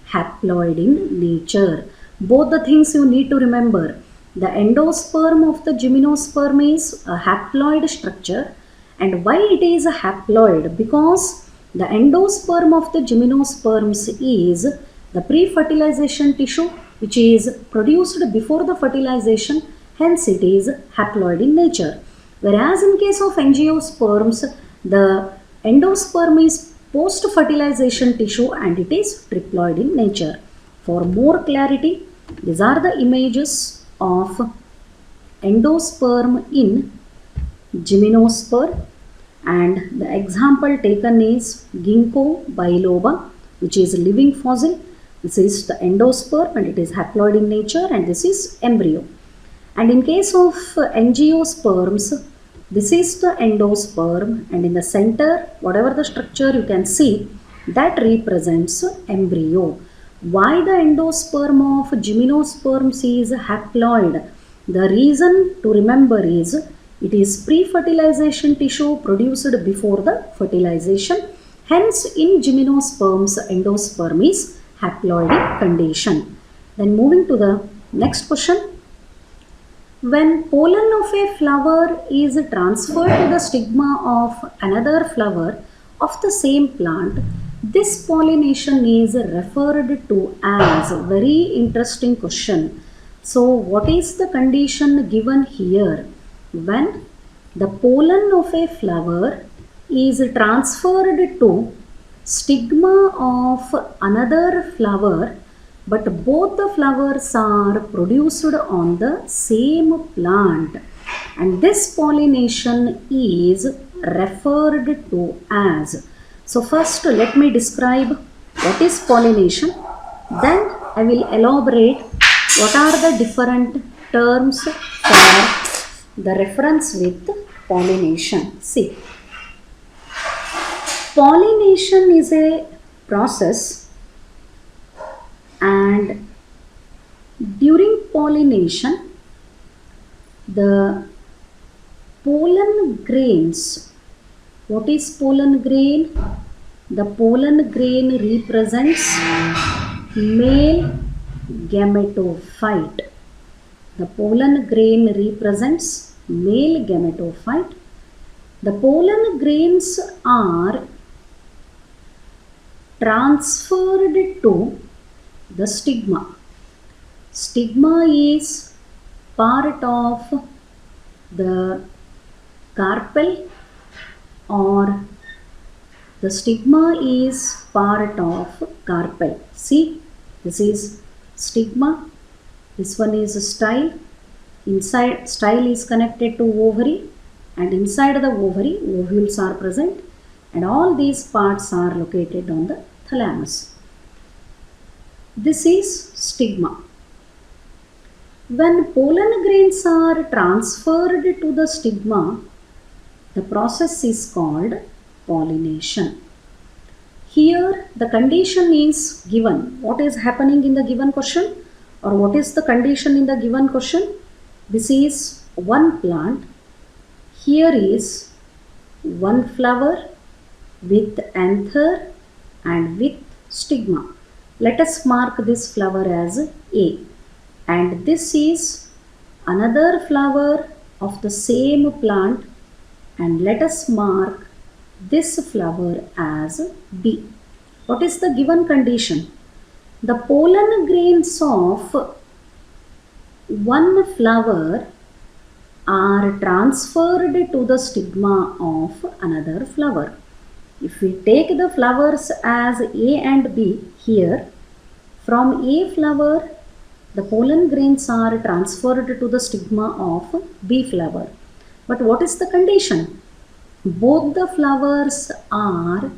haploid in nature. Both the things you need to remember. The endosperm of the gymnosperm is a haploid structure. And why it is a haploid? Because the endosperm of the gymnosperms is the pre-fertilization tissue which is produced before the fertilization, hence it is haploid in nature. Whereas in case of angiosperms, the endosperm is post-fertilization tissue and it is triploid in nature. For more clarity, these are the images of endosperm in gymnosperm, and the example taken is Ginkgo biloba, which is a living fossil. This is the endosperm and it is haploid in nature, and this is embryo. And in case of angiosperms, This is the endosperm, and in the center, whatever the structure you can see, that represents embryo. Why the endosperm of gymnosperms is haploid? The reason to remember is it is pre-fertilization tissue produced before the fertilization. Hence, in gymnosperms, endosperm is haploid condition. Then moving to the next question. When pollen of a flower is transferred to the stigma of another flower of the same plant, this pollination is referred to as. Very interesting question. So, what is the condition given here? When the pollen of a flower is transferred to stigma of another flower, but both the flowers are produced on the same plant, and this pollination is referred to as. So first let me describe what is pollination, then I will elaborate what are the different terms for the reference with pollination. See, pollination is a process, and during pollination the pollen grains, what is pollen grain? The pollen grain represents male gametophyte. The pollen grain represents male gametophyte. The pollen grains are transferred to the stigma. Stigma is part of the carpel, or the stigma is part of carpel. See, this is stigma, this one is style. Inside, style is connected to ovary, and inside the ovary ovules are present, and all these parts are located on the thalamus. This is stigma. When pollen grains are transferred to the stigma, the process is called pollination. Here the condition is given. What is happening in the given question, or what is the condition in the given question? This is one plant. Here is one flower with anther and with stigma. Let us mark this flower as A, and this is another flower of the same plant, and let us mark this flower as B. What is the given condition? The pollen grains of one flower are transferred to the stigma of another flower. If we take the flowers as A and B here, from A flower the pollen grains are transferred to the stigma of B flower. But what is the condition? Both the flowers are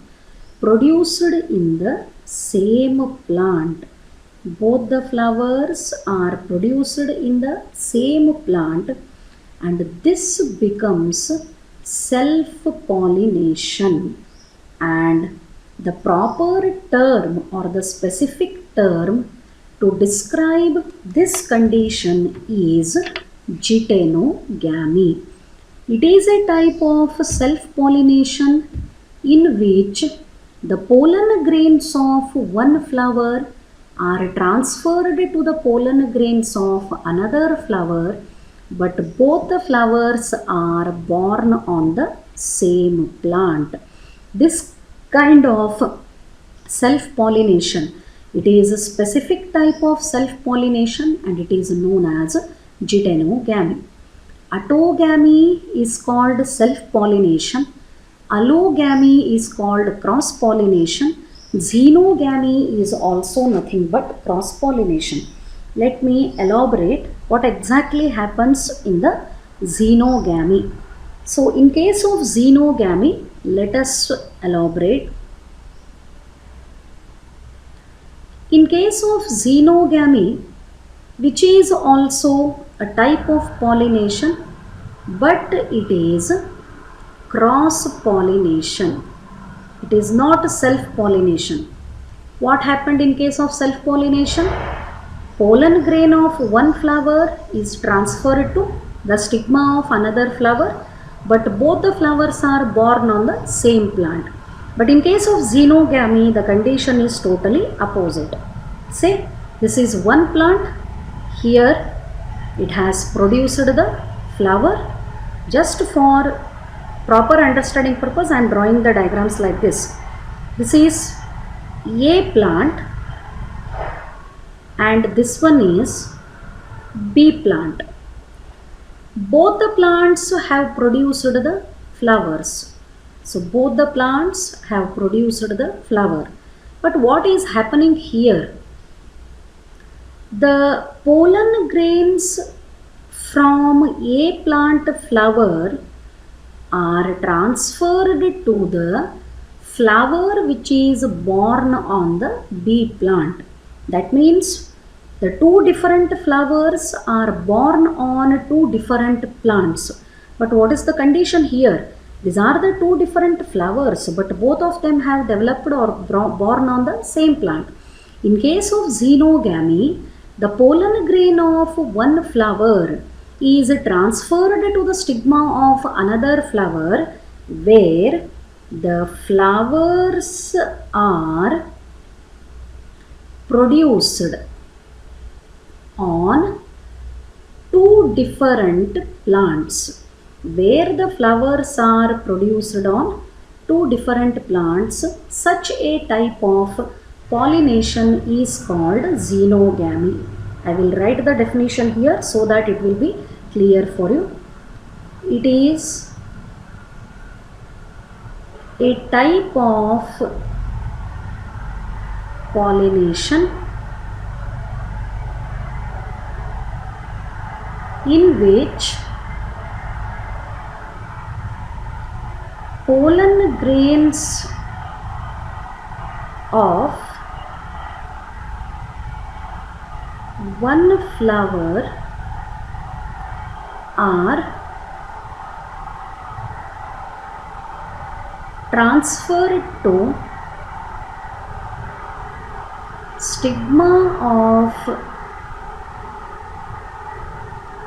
produced in the same plant. Both the flowers are produced in the same plant, and this becomes self-pollination. And the proper term or the specific term to describe this condition is geitonogamy. It is a type of self-pollination in which the pollen grains of one flower are transferred to the pollen grains of another flower, but both the flowers are born on the same plant. This kind of self-pollination, it is a specific type of self-pollination, and it is known as geitonogamy. Autogamy is called self-pollination. Allogamy is called cross-pollination. Xenogamy is also nothing but cross-pollination. Let me elaborate what exactly happens in the xenogamy. So in case of xenogamy, let us elaborate. In case of xenogamy, which is also a type of pollination, but it is cross-pollination. It is not self-pollination. What happened in case of self-pollination? Pollen grain of one flower is transferred to the stigma of another flower, but both the flowers are born on the same plant. But in case of xenogamy, the condition is totally opposite. Say, this is one plant. Here, it has produced the flower. Just for proper understanding purpose, I am drawing the diagrams like this. This is A plant and this one is B plant. Both the plants have produced the flowers. So both the plants have produced the flower. But what is happening here? The pollen grains from A plant flower are transferred to the flower which is born on the B plant. That means the two different flowers are born on two different plants. But what is the condition here? These are the two different flowers, but both of them have developed or born on the same plant. In case of xenogamy, the pollen grain of one flower is transferred to the stigma of another flower, where the flowers are produced on two different plants. Where the flowers are produced on two different plants, such a type of pollination is called xenogamy. I will write the definition here so that it will be clear for you. It is a type of pollination in which pollen grains of one flower are transferred to stigma of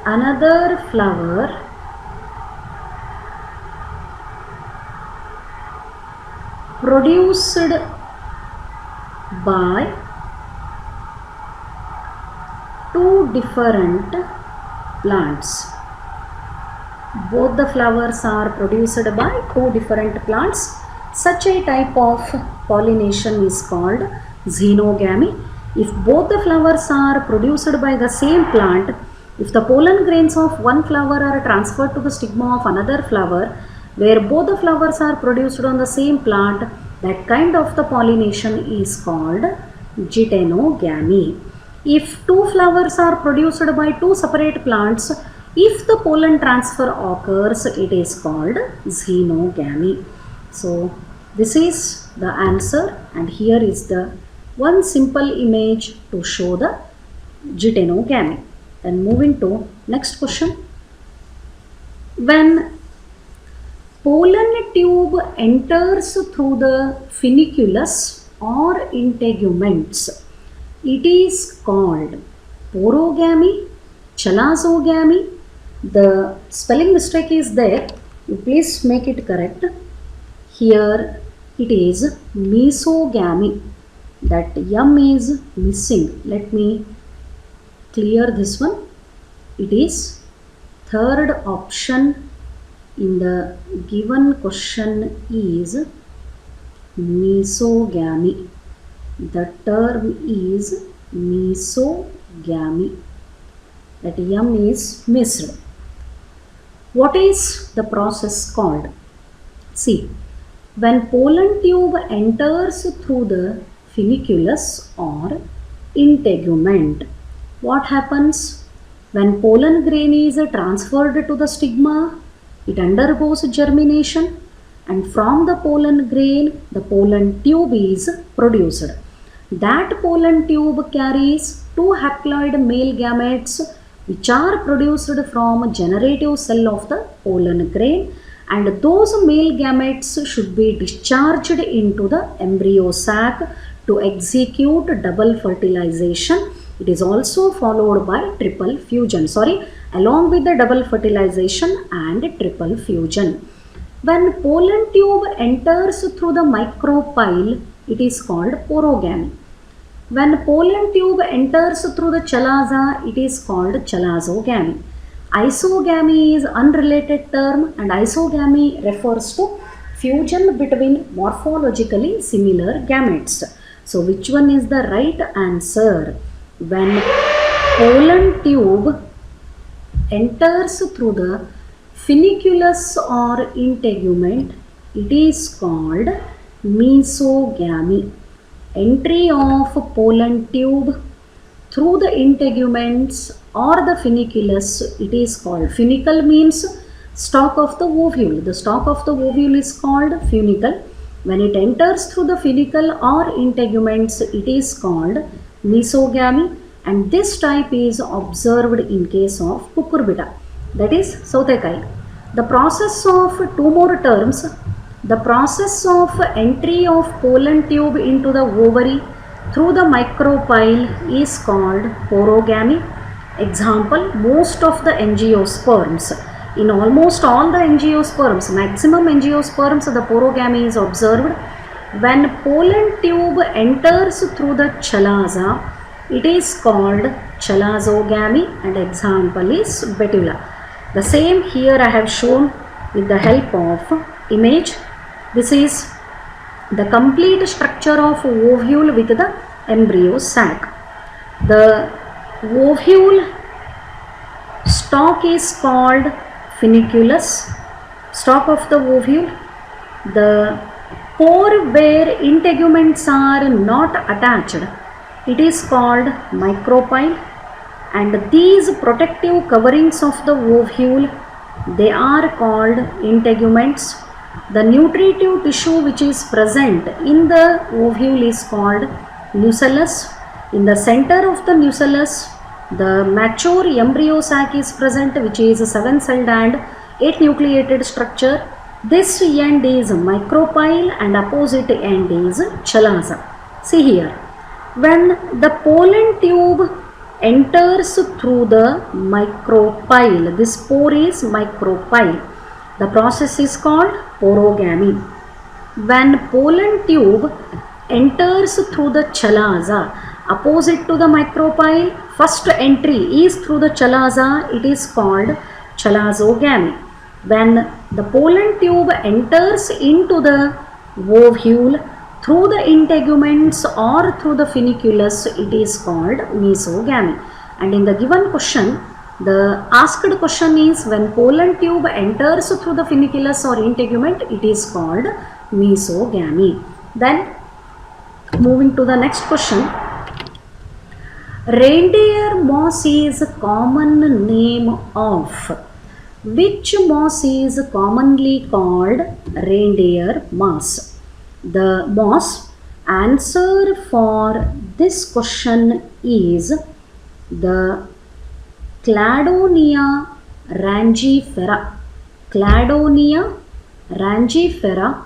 another flower produced by two different plants. Both the flowers are produced by two different plants. Such a type of pollination is called xenogamy. If both the flowers are produced by the same plant, if the pollen grains of one flower are transferred to the stigma of another flower, where both the flowers are produced on the same plant, that kind of the pollination is called geitonogamy. If two flowers are produced by two separate plants, if the pollen transfer occurs, it is called xenogamy. So this is the answer, and here is the one simple image to show the geitonogamy. Then moving to next question. When pollen tube enters through the funiculus or integuments, it is called porogamy, chalazogamy. The spelling mistake is there. You please make it correct. Here it is mesogamy. That M is missing. Let me clear this one. It is third option in the given question is mesogamy. The term is mesogamy. That M is missed. What is the process called? See, when pollen tube enters through the funiculus or integument, what happens? When pollen grain is transferred to the stigma, it undergoes germination, and from the pollen grain, the pollen tube is produced. That pollen tube carries two haploid male gametes which are produced from generative cell of the pollen grain, and those male gametes should be discharged into the embryo sac to execute double fertilization. It is also followed by triple fusion. Along with the double fertilization and triple fusion. When pollen tube enters through the micropyle, it is called porogamy. When pollen tube enters through the chalaza, it is called chalazogamy. Isogamy is unrelated term, and isogamy refers to fusion between morphologically similar gametes. So which one is the right answer? When pollen tube enters through the funiculus or integument, it is called mesogamy. Entry of pollen tube through the integuments or the funiculus, it is called, funicle means stalk of the ovule. The stalk of the ovule is called funicle. When it enters through the funicle or integuments, it is called mesogamy, and this type is observed in case of cucurbita, that is Sauthekai. The process of two more terms. The process of entry of pollen tube into the ovary through the micropyle is called porogamy. Example, most of the angiosperms. In almost all the angiosperms, maximum angiosperms, the porogamy is observed. When pollen tube enters through the chalaza, it is called chalazogamy, and example is betula. The same here I have shown with the help of image. This is the complete structure of ovule with the embryo sac. The ovule stalk is called funiculus, stalk of the ovule. The pore where integuments are not attached, it is called micropyle, and these protective coverings of the ovule, they are called integuments. The nutritive tissue which is present in the ovule is called nucellus. In the center of the nucellus, the mature embryo sac is present, which is a 7-celled and 8-nucleated structure. This end is micropyle and opposite end is chalaza. See here, when the pollen tube enters through the micropyle, this pore is micropyle, the process is called porogamy. When pollen tube enters through the chalaza, opposite to the micropyle, first entry is through the chalaza, it is called chalazogamy. When the pollen tube enters into the ovule through the integuments or through the funiculus, it is called mesogamy. And in the given question, the asked question is when pollen tube enters through the funiculus or integument, it is called mesogamy. Then moving to the next question. Reindeer moss is a common name of which moss is commonly called reindeer moss? The moss answer for this question is the Cladonia rangifera. Cladonia rangifera,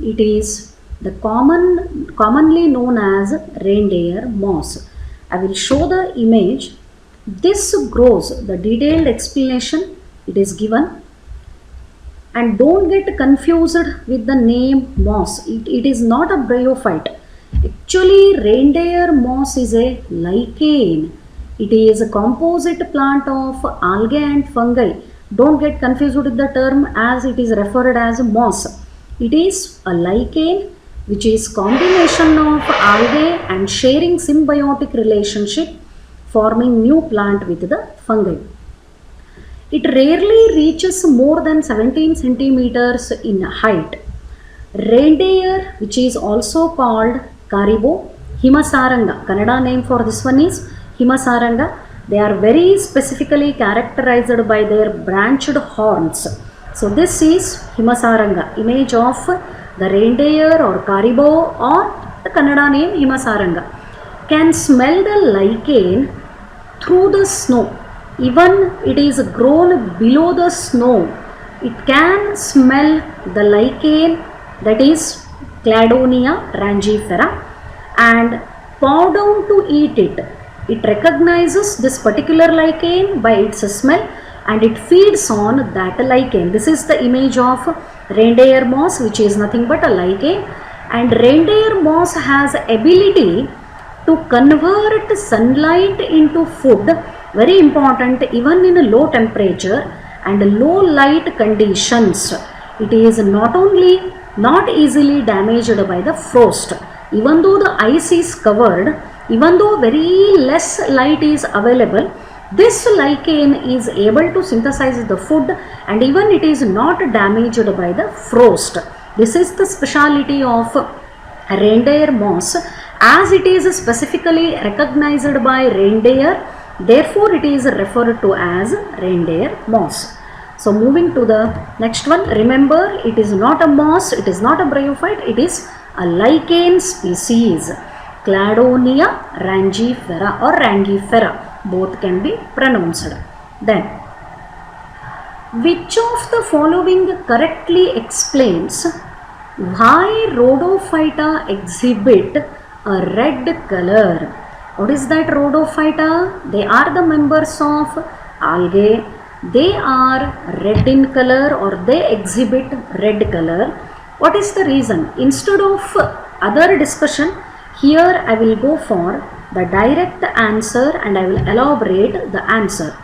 it is the commonly known as reindeer moss. I will show the image. This grows, the detailed explanation it is given, and don't get confused with the name moss. It is not a bryophyte. Actually, reindeer moss is a lichen. It is a composite plant of algae and fungi. Don't get confused with the term as it is referred as moss. It is a lichen which is combination of algae and sharing symbiotic relationship, forming new plant with the fungi. It rarely reaches more than 17 centimeters in height. Reindeer, which is also called Karibo, Himasaranga, Kannada name for this one is Himasaranga. They are very specifically characterized by their branched horns. So this is Himasaranga, image of the reindeer or Karibo, or the Kannada name Himasaranga. Can smell the lichen through the snow. even it is grown below the snow, it can smell the lichen, that is Cladonia rangifera, and bow down to eat it. It recognizes this particular lichen by its smell and it feeds on that lichen. This is the image of reindeer moss, which is nothing but a lichen, and reindeer moss has ability to convert sunlight into food, very important even in low temperature and low light conditions. It is not only not easily damaged by the frost, even though the ice is covered, even though very less light is available, this lichen is able to synthesize the food and even it is not damaged by the frost. This is the speciality of reindeer moss, as it is specifically recognized by reindeer, therefore it is referred to as reindeer moss. So moving to the next one, remember it is not a moss, it is not a bryophyte, it is a lichen species, Cladonia rangifera or rangifera, both can be pronounced. Then, which of the following correctly explains why Rhodophyta exhibit a red color? What is that Rhodophyta? They are the members of algae. They are red in color or they exhibit red color. What is the reason? Instead of other discussion, here I will go for the direct answer and I will elaborate the answer.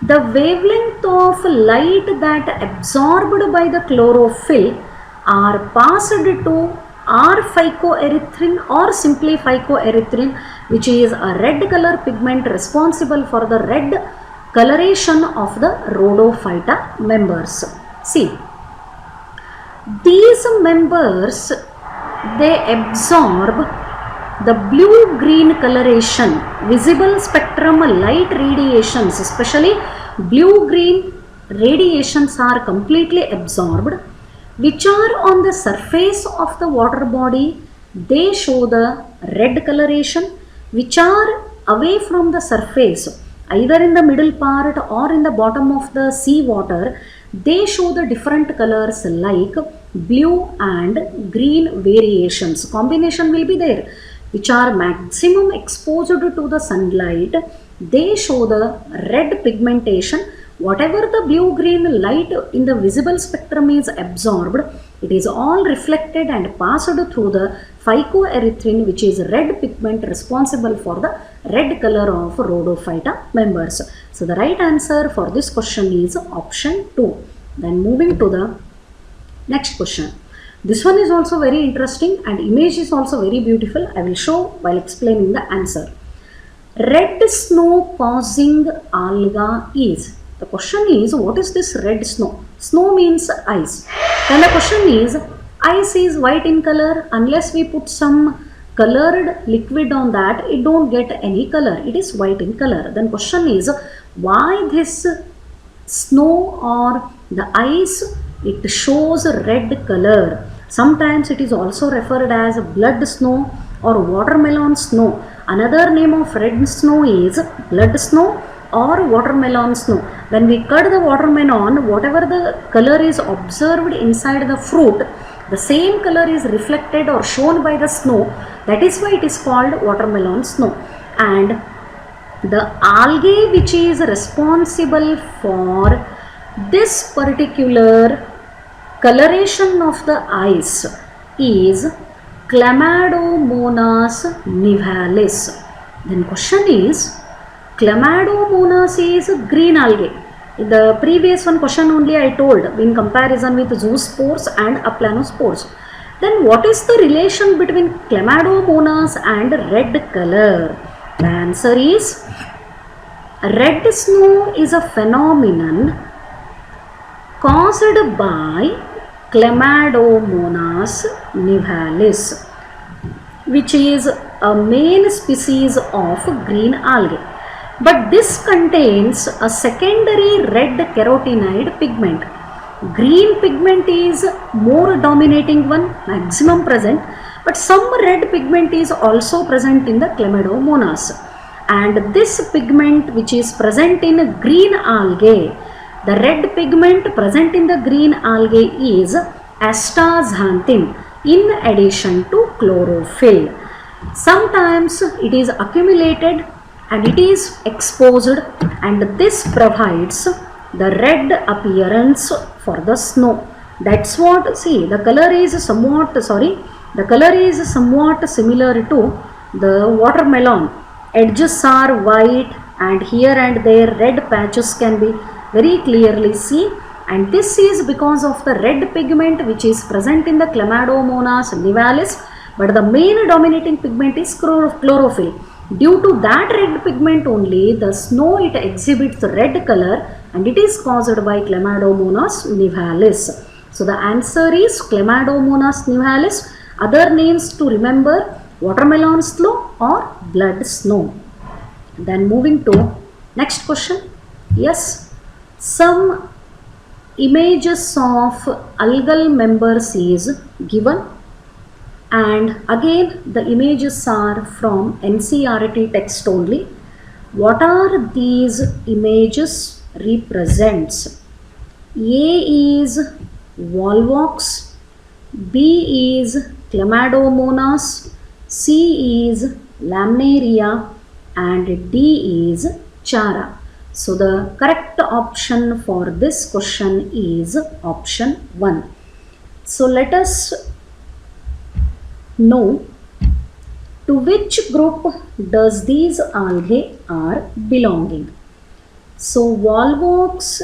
The wavelength of light that absorbed by the chlorophyll are passed to R-phycoerythrin or simply phycoerythrin, which is a red color pigment responsible for the red coloration of the Rhodophyta members. See, these members, they absorb the blue-green coloration, visible spectrum light radiations, especially blue-green radiations are completely absorbed, which are on the surface of the water body. They show the red coloration, which are away from the surface, either in the middle part or in the bottom of the sea water. They show the different colors like blue and green variations. Combination will be there, which are maximum exposed to the sunlight. They show the red pigmentation. Whatever the blue-green light in the visible spectrum is absorbed, it is all reflected and passed through the phycoerythrin, which is red pigment responsible for the red color of Rhodophyta members. So the right answer for this question is option 2. Then moving to the next question. This one is also very interesting and image is also very beautiful. I will show while explaining the answer. Red snow causing alga is. The question is, what is this red snow? Snow means ice. Then the question is, ice is white in color. Unless we put some colored liquid on that, it don't get any color. It is white in color. Then question is, why this snow or the ice, it shows red color? Sometimes it is also referred as blood snow or watermelon snow. Another name of red snow is blood snow or watermelon snow. When we cut the watermelon, whatever the color is observed inside the fruit, the same color is reflected or shown by the snow. That is why it is called watermelon snow. And the algae which is responsible for this particular coloration of the ice is Chlamydomonas nivalis. Then question is, Chlamydomonas is green algae. In the previous one question only I told in comparison with zoospores and aplanospores. Then what is the relation between Chlamydomonas and red color? The answer is, red snow is a phenomenon caused by Chlamydomonas nivalis, which is a main species of green algae. But this contains a secondary red carotenoid pigment. Green pigment is more dominating one, maximum present, but some red pigment is also present in the Chlamydomonas. and this pigment which is present in green algae, the red pigment present in the green algae is astaxanthin in addition to chlorophyll. Sometimes it is accumulated and it is exposed, and this provides the red appearance for the snow. That's what, see, the color is somewhat similar to the watermelon. Edges are white and here and there red patches can be very clearly seen, and this is because of the red pigment which is present in the Chlamydomonas nivalis, but the main dominating pigment is chlorophyll. Due to that red pigment only, the snow, it exhibits red color, and it is caused by Chlamydomonas nivalis. So the answer is Chlamydomonas nivalis. Other names to remember: watermelon snow or blood snow. Then moving to next question. Yes, some images of algal members is given, and again the images are from NCERT text only. What are these images represents? A is Volvox, B is Chlamydomonas, C is Laminaria, and D is Chara. So the correct option for this question is option 1. So let us know to which group does these algae are belonging. So Volvox,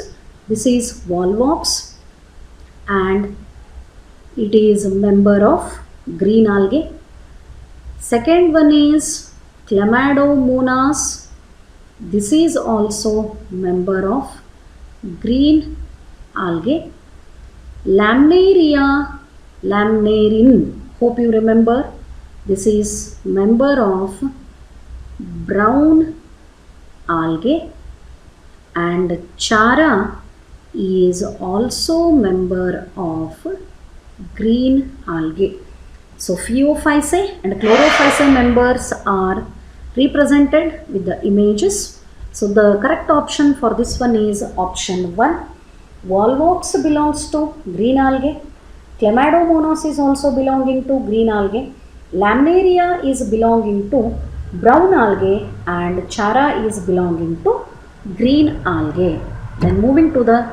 this is Volvox, and it is a member of green algae. Second one is Chlamydomonas. This is also member of green algae. Laminaria, lamnarin, hope you remember, this is member of brown algae, and Chara is also member of green algae. So Phaeophyceae and Chlorophyceae members are represented with the images. So the correct option for this one is option 1. Volvox belongs to green algae. Chlamydomonas is also belonging to green algae. Laminaria is belonging to brown algae, and Chara is belonging to green algae. Then moving to the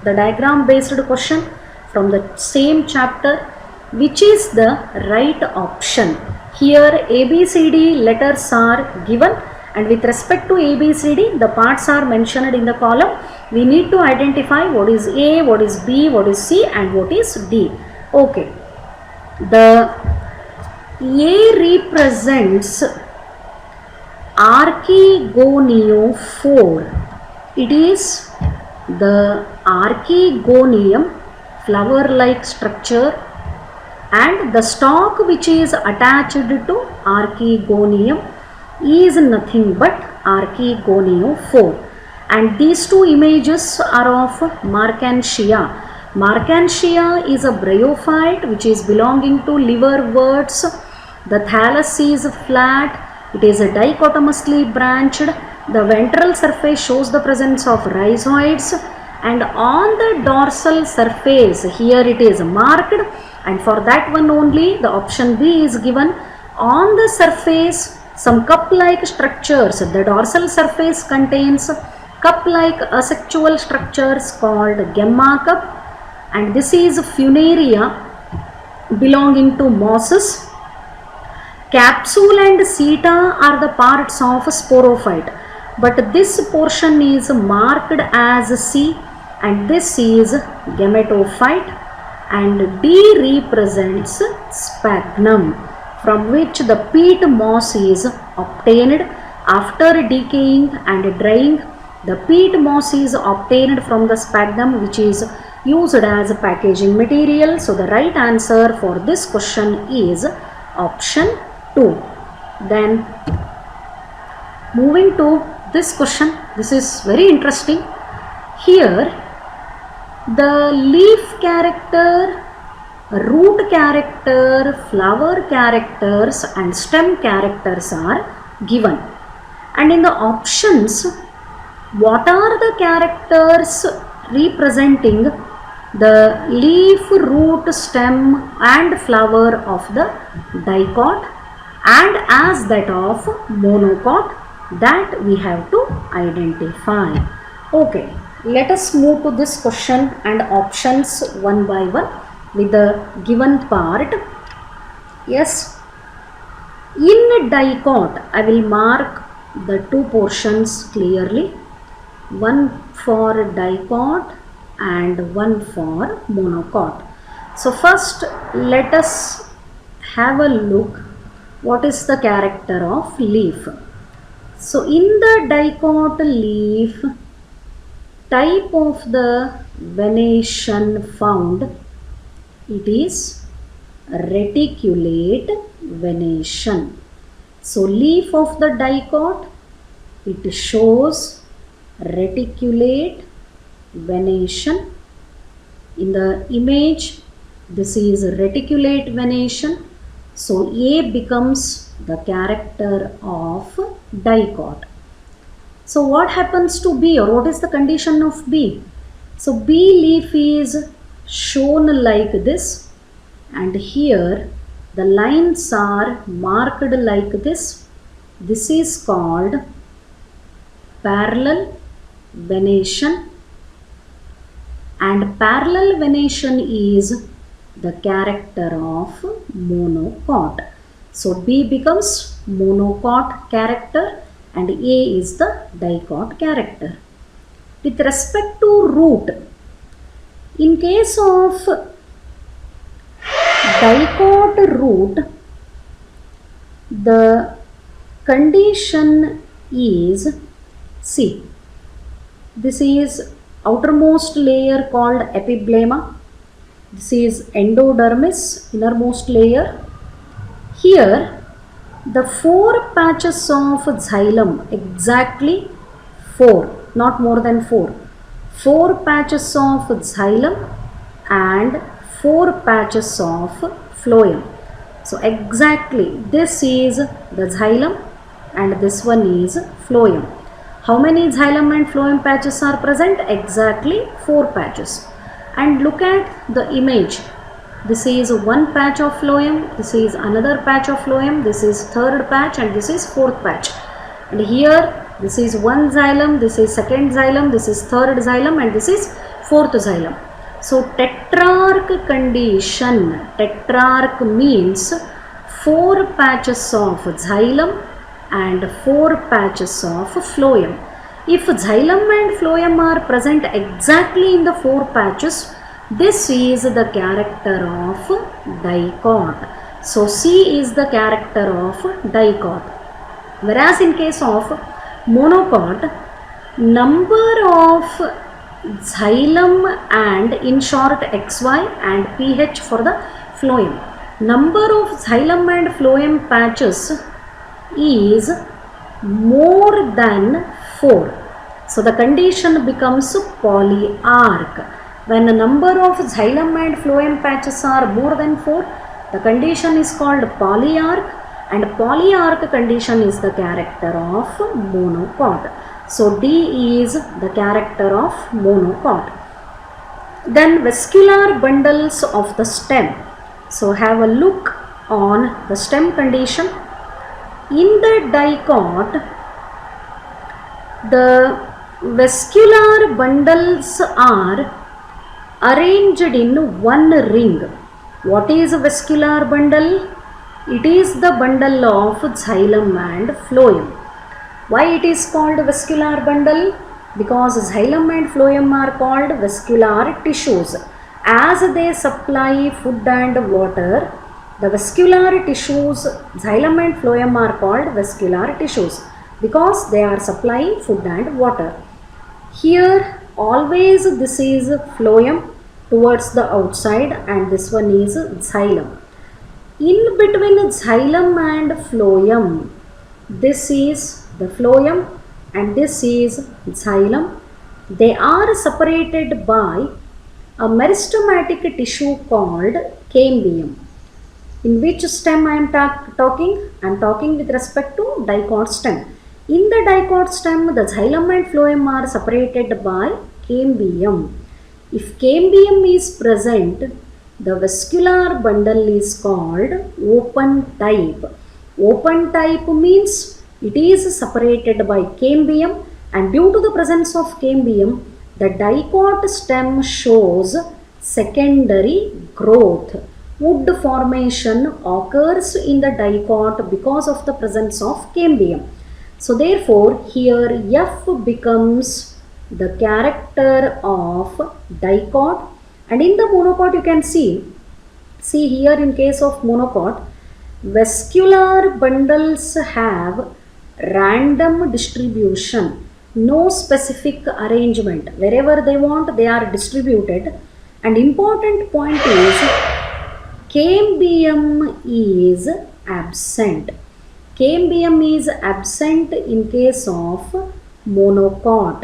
diagram based question from the same chapter. Which is the right option? Here ABCD letters are given, and with respect to ABCD, the parts are mentioned in the column. We need to identify what is A, what is B, what is C, and what is D. Okay. The A represents Archegoniophore. It is the Archegonium flower-like structure, and the stalk which is attached to Archegonium is nothing but Archegoniophore. And these two images are of Marchantia. Marchantia is a bryophyte which is belonging to liverworts. The thallus is flat. It is dichotomously branched. The ventral surface shows the presence of rhizoids, and on the dorsal surface here it is marked, and for that one only the option B is given. On the surface some cup-like structures. The dorsal surface contains cup-like asexual structures called gemma cup, and this is Funaria belonging to mosses. Capsule and seta are the parts of sporophyte, but this portion is marked as C, and this is gametophyte. And D represents sphagnum, from which the peat moss is obtained. After decaying and drying, the peat moss is obtained from the sphagnum, which is used as a packaging material. So the right answer for this question is option 2. Then moving to this question, this is very interesting. Here the leaf character, root character, flower characters and stem characters are given, And in the options, what are the characters representing the leaf, root, stem and flower of the dicot and as that of monocot, that we have to identify. Okay, let us move to this question and options one by one with the given part. Yes, in dicot I will mark the two portions clearly, one for dicot and one for monocot. So first let us have a look what is the character of leaf. So in the dicot leaf, type of the venation found, it is reticulate venation. So leaf of the dicot, it shows reticulate venation. In the image, this is reticulate venation. So A becomes the character of dicot. So what happens to B, or what is the condition of B? So B leaf is shown like this, and here the lines are marked like this. This is called parallel venation, and parallel venation is the character of monocot. So B becomes monocot character and A is the dicot character. With respect to root, in case of dicot root, the condition is, see, this is outermost layer called epiblema. This is endodermis, innermost layer. Here the 4 patches of xylem, exactly 4, not more than 4. 4 patches of xylem and 4 patches of phloem. So exactly this is the xylem and this one is phloem. How many xylem and phloem patches are present? Exactly 4 patches. And look at the image. This is one patch of phloem, this is another patch of phloem, this is third patch and this is fourth patch. And here this is one xylem, this is second xylem, this is third xylem and this is fourth xylem. So tetrarch condition, tetrarch means 4 patches of xylem and 4 patches of phloem. If xylem and phloem are present exactly in the 4 patches, this is the character of dicot. So C is the character of dicot. Whereas in case of monocot, number of xylem and in short XY and pH for the phloem. Number of xylem and phloem patches is more than 4. So the condition becomes polyarch. When the number of xylem and phloem patches are more than 4, the condition is called polyarch, and polyarch condition is the character of monocot. So D is the character of monocot. Then vascular bundles of the stem. So have a look on the stem condition. In the dicot, the vascular bundles are arranged in one ring. What is a vascular bundle? It is the bundle of xylem and phloem. Why it is called vascular bundle? Because xylem and phloem are called vascular tissues. As they supply food and water, the vascular tissues, xylem and phloem are called vascular tissues because they are supplying food and water. Here always this is phloem towards the outside and this one is xylem. In between xylem and phloem, this is the phloem and this is xylem. They are separated by a meristematic tissue called cambium. In which stem I am talking? I am talking with respect to dicot stem. In the dicot stem, the xylem and phloem are separated by cambium. If cambium is present, the vascular bundle is called open type. Open type means it is separated by cambium, and due to the presence of cambium, the dicot stem shows secondary growth. Wood formation occurs in the dicot because of the presence of cambium. So therefore here F becomes the character of dicot, and in the monocot you can see here in case of monocot, vascular bundles have random distribution, no specific arrangement. Wherever they want, they are distributed. And important point is cambium is absent. Cambium is absent in case of monocot.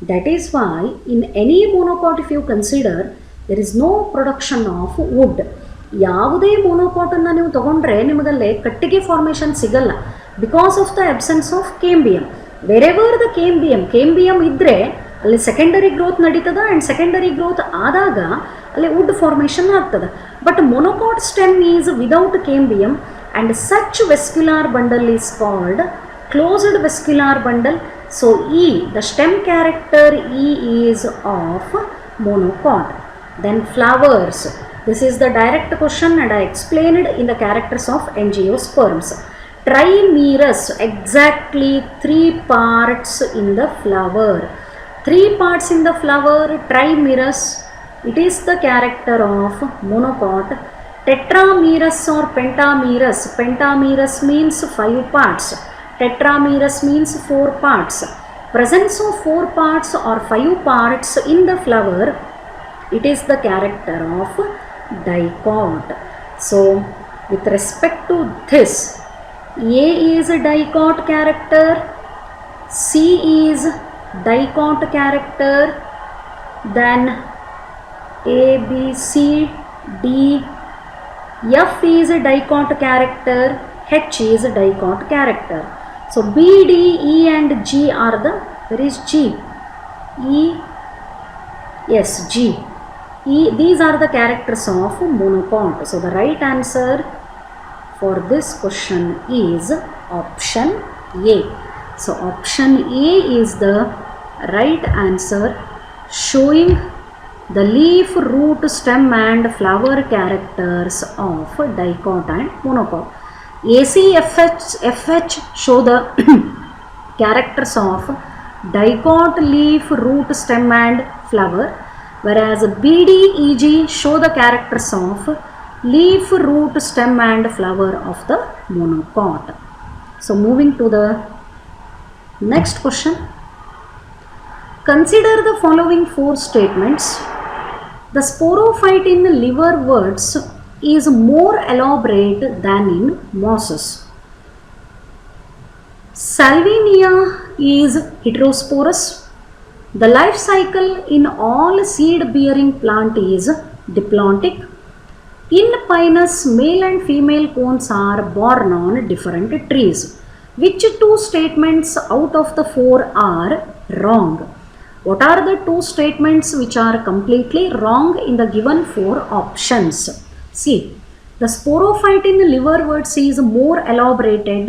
That is why in any monocot, if you consider, there is no production of wood. ಯಾವುದೇ ಮೊನೋಕಾಟನ್ನು ನೀವು ತಗೊಂಡ್ರೆ ನಿಮಗಲ್ಲೇ ಕಟ್ಟಿಗೆ formation ಸಿಗಲ್ಲ, because of the absence of cambium. Wherever the cambium ಇದ್ದರೆ ಅಲ್ಲಿ secondary growth ನಡೀತದ, and secondary growth ಆದಾಗ ಅಲ್ಲಿ ವುಡ್ ಫಾರ್ಮೇಷನ್ ಆಗ್ತದೆ. But monocot stem is without cambium, and such vascular bundle is called closed vascular bundle. So E, the stem character E is of monocot. Then flowers. This is the direct question, and I explained in the characters of angiosperms. Trimerous, exactly 3 parts in the flower. 3 parts in the flower, trimerous. It is the character of monocot. Tetramerous or pentamerous. Pentamerous means 5 parts. Tetramerous means 4 parts. Presence of 4 parts or 5 parts in the flower, it is the character of dicot. So with respect to this, A is a dicot character, C is dicot character, then A, B, C, D, F is a dicot character, H is a dicot character. So B, D, E and G are the, there is G, E, yes, G, E, these are the characters of monocot. So the right answer for this question is option A. So option A is the right answer, showing the leaf, root, stem and flower characters of dicot and monocot. AC, FH show the characters of dicot, leaf, root, stem and flower, whereas BD, EG show the characters of leaf, root, stem and flower of the monocot. So moving to the next question. Consider the following 4 statements. The sporophyte in liverworts is more elaborate than in mosses. Salvinia is heterosporous. The life cycle in all seed-bearing plant is diplontic. In Pinus, male and female cones are born on different trees. Which 2 statements out of the 4 are wrong? What are the 2 statements which are completely wrong in the given 4 options? See, the sporophyte in liverworts is more elaborated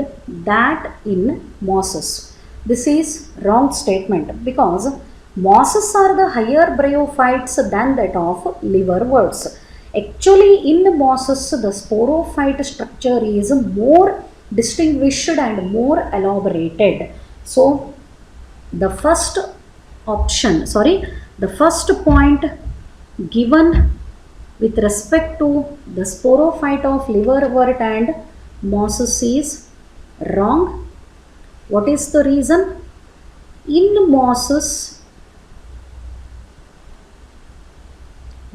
than in mosses. This is wrong statement, because mosses are the higher bryophytes than that of liverworts. Actually, in mosses, the sporophyte structure is more distinguished and more elaborated. So, the first point given with respect to the sporophyte of liverwort and mosses is wrong. What is the reason? In mosses,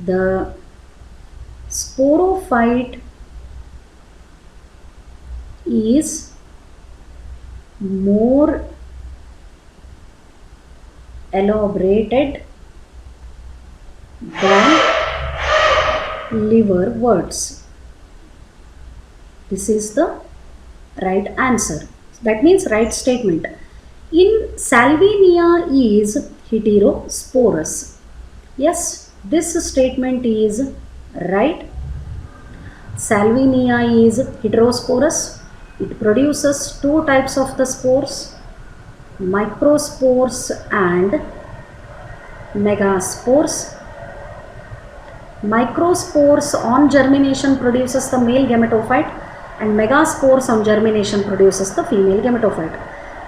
the sporophyte is more elaborated than liverworts. This is the right answer. That means right statement. in Salvinia is heterosporous. Yes, this statement is right. Salvinia is heterosporous. It produces two types of the spores, microspores and megaspores. Microspores on germination produces the male gametophyte and megaspores on germination produces the female gametophyte.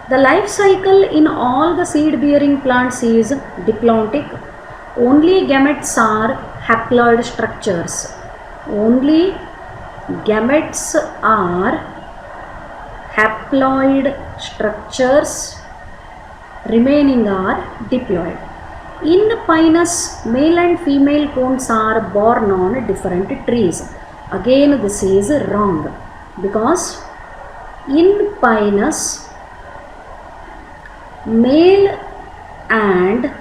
The life cycle in all the seed bearing plants is diplontic. Only gametes are haploid structures. Only gametes are haploid structures, remaining are diploid. In Pinus, male and female cones are born on different trees. Again, this is wrong because in Pinus, male and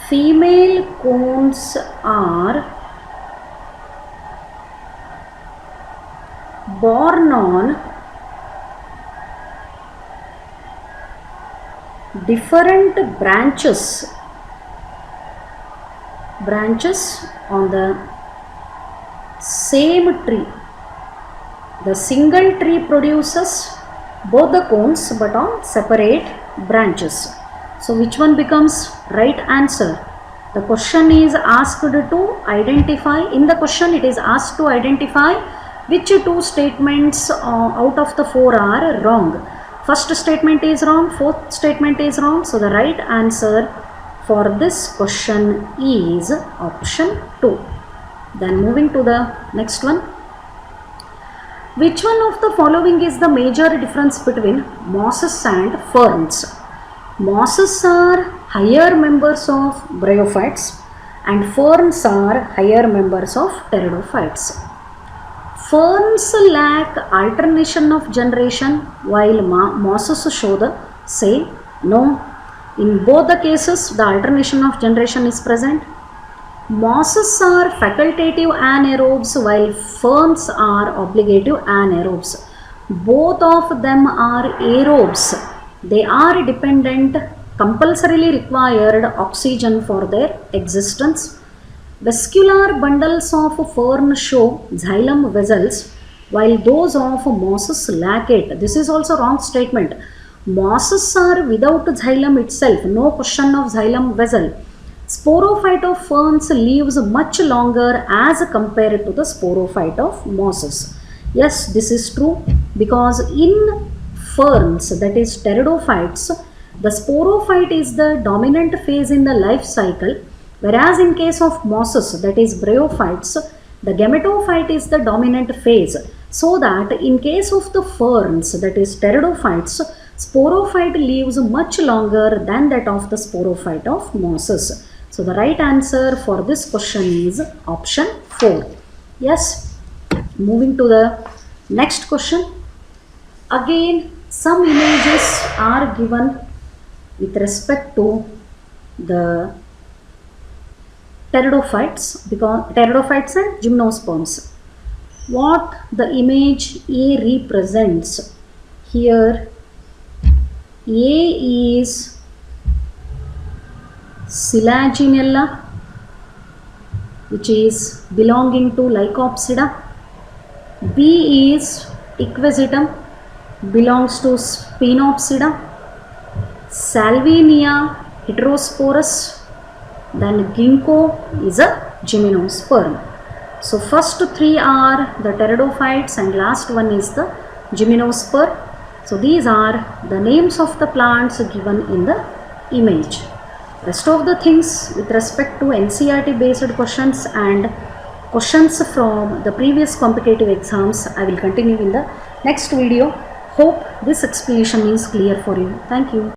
female cones are born on different branches on the same tree. The single tree produces both the cones but on separate branches. So which one becomes right answer? The question is asked to identify. In the question it is asked to identify which two statements out of the four are wrong. First statement is wrong, fourth statement is wrong. So the right answer for this question is option 2. Then moving to the next one. Which one of the following is the major difference between mosses and ferns? Mosses are higher members of bryophytes and ferns are higher members of pteridophytes. Ferns lack alternation of generation while mosses show the same. No, in both the cases the alternation of generation is present. Mosses are facultative anaerobes while ferns are obligative anaerobes. Both of them are aerobes. They are dependent, compulsorily required oxygen for their existence. Vascular bundles of fern show xylem vessels while those of mosses lack it. This is also wrong statement. Mosses are without xylem itself, no question of xylem vessel. Sporophyte of ferns lives much longer as compared to the sporophyte of mosses. Yes, this is true because in ferns, that is pteridophytes, the sporophyte is the dominant phase in the life cycle, whereas in case of mosses, that is bryophytes, the gametophyte is the dominant phase. So that in case of the ferns, that is pteridophytes, sporophyte lives much longer than that of the sporophyte of mosses. So the right answer for this question is option 4. Yes, moving to the next question. Again, some images are given with respect to the pteridophytes and gymnosperms. What the image A represents here, A is Selaginella, which is belonging to Lycopsida. B is Equisetum, belongs to Spinopsida. Salvinia heterosporus. Then ginkgo is a gymnosperm. So first three are the pteridophytes and last one is the gymnosperm. So these are the names of the plants given in the image. Rest of the things with respect to NCERT based questions and questions from the previous competitive exams I will continue in the next video. Hope this explanation is clear for you. Thank you.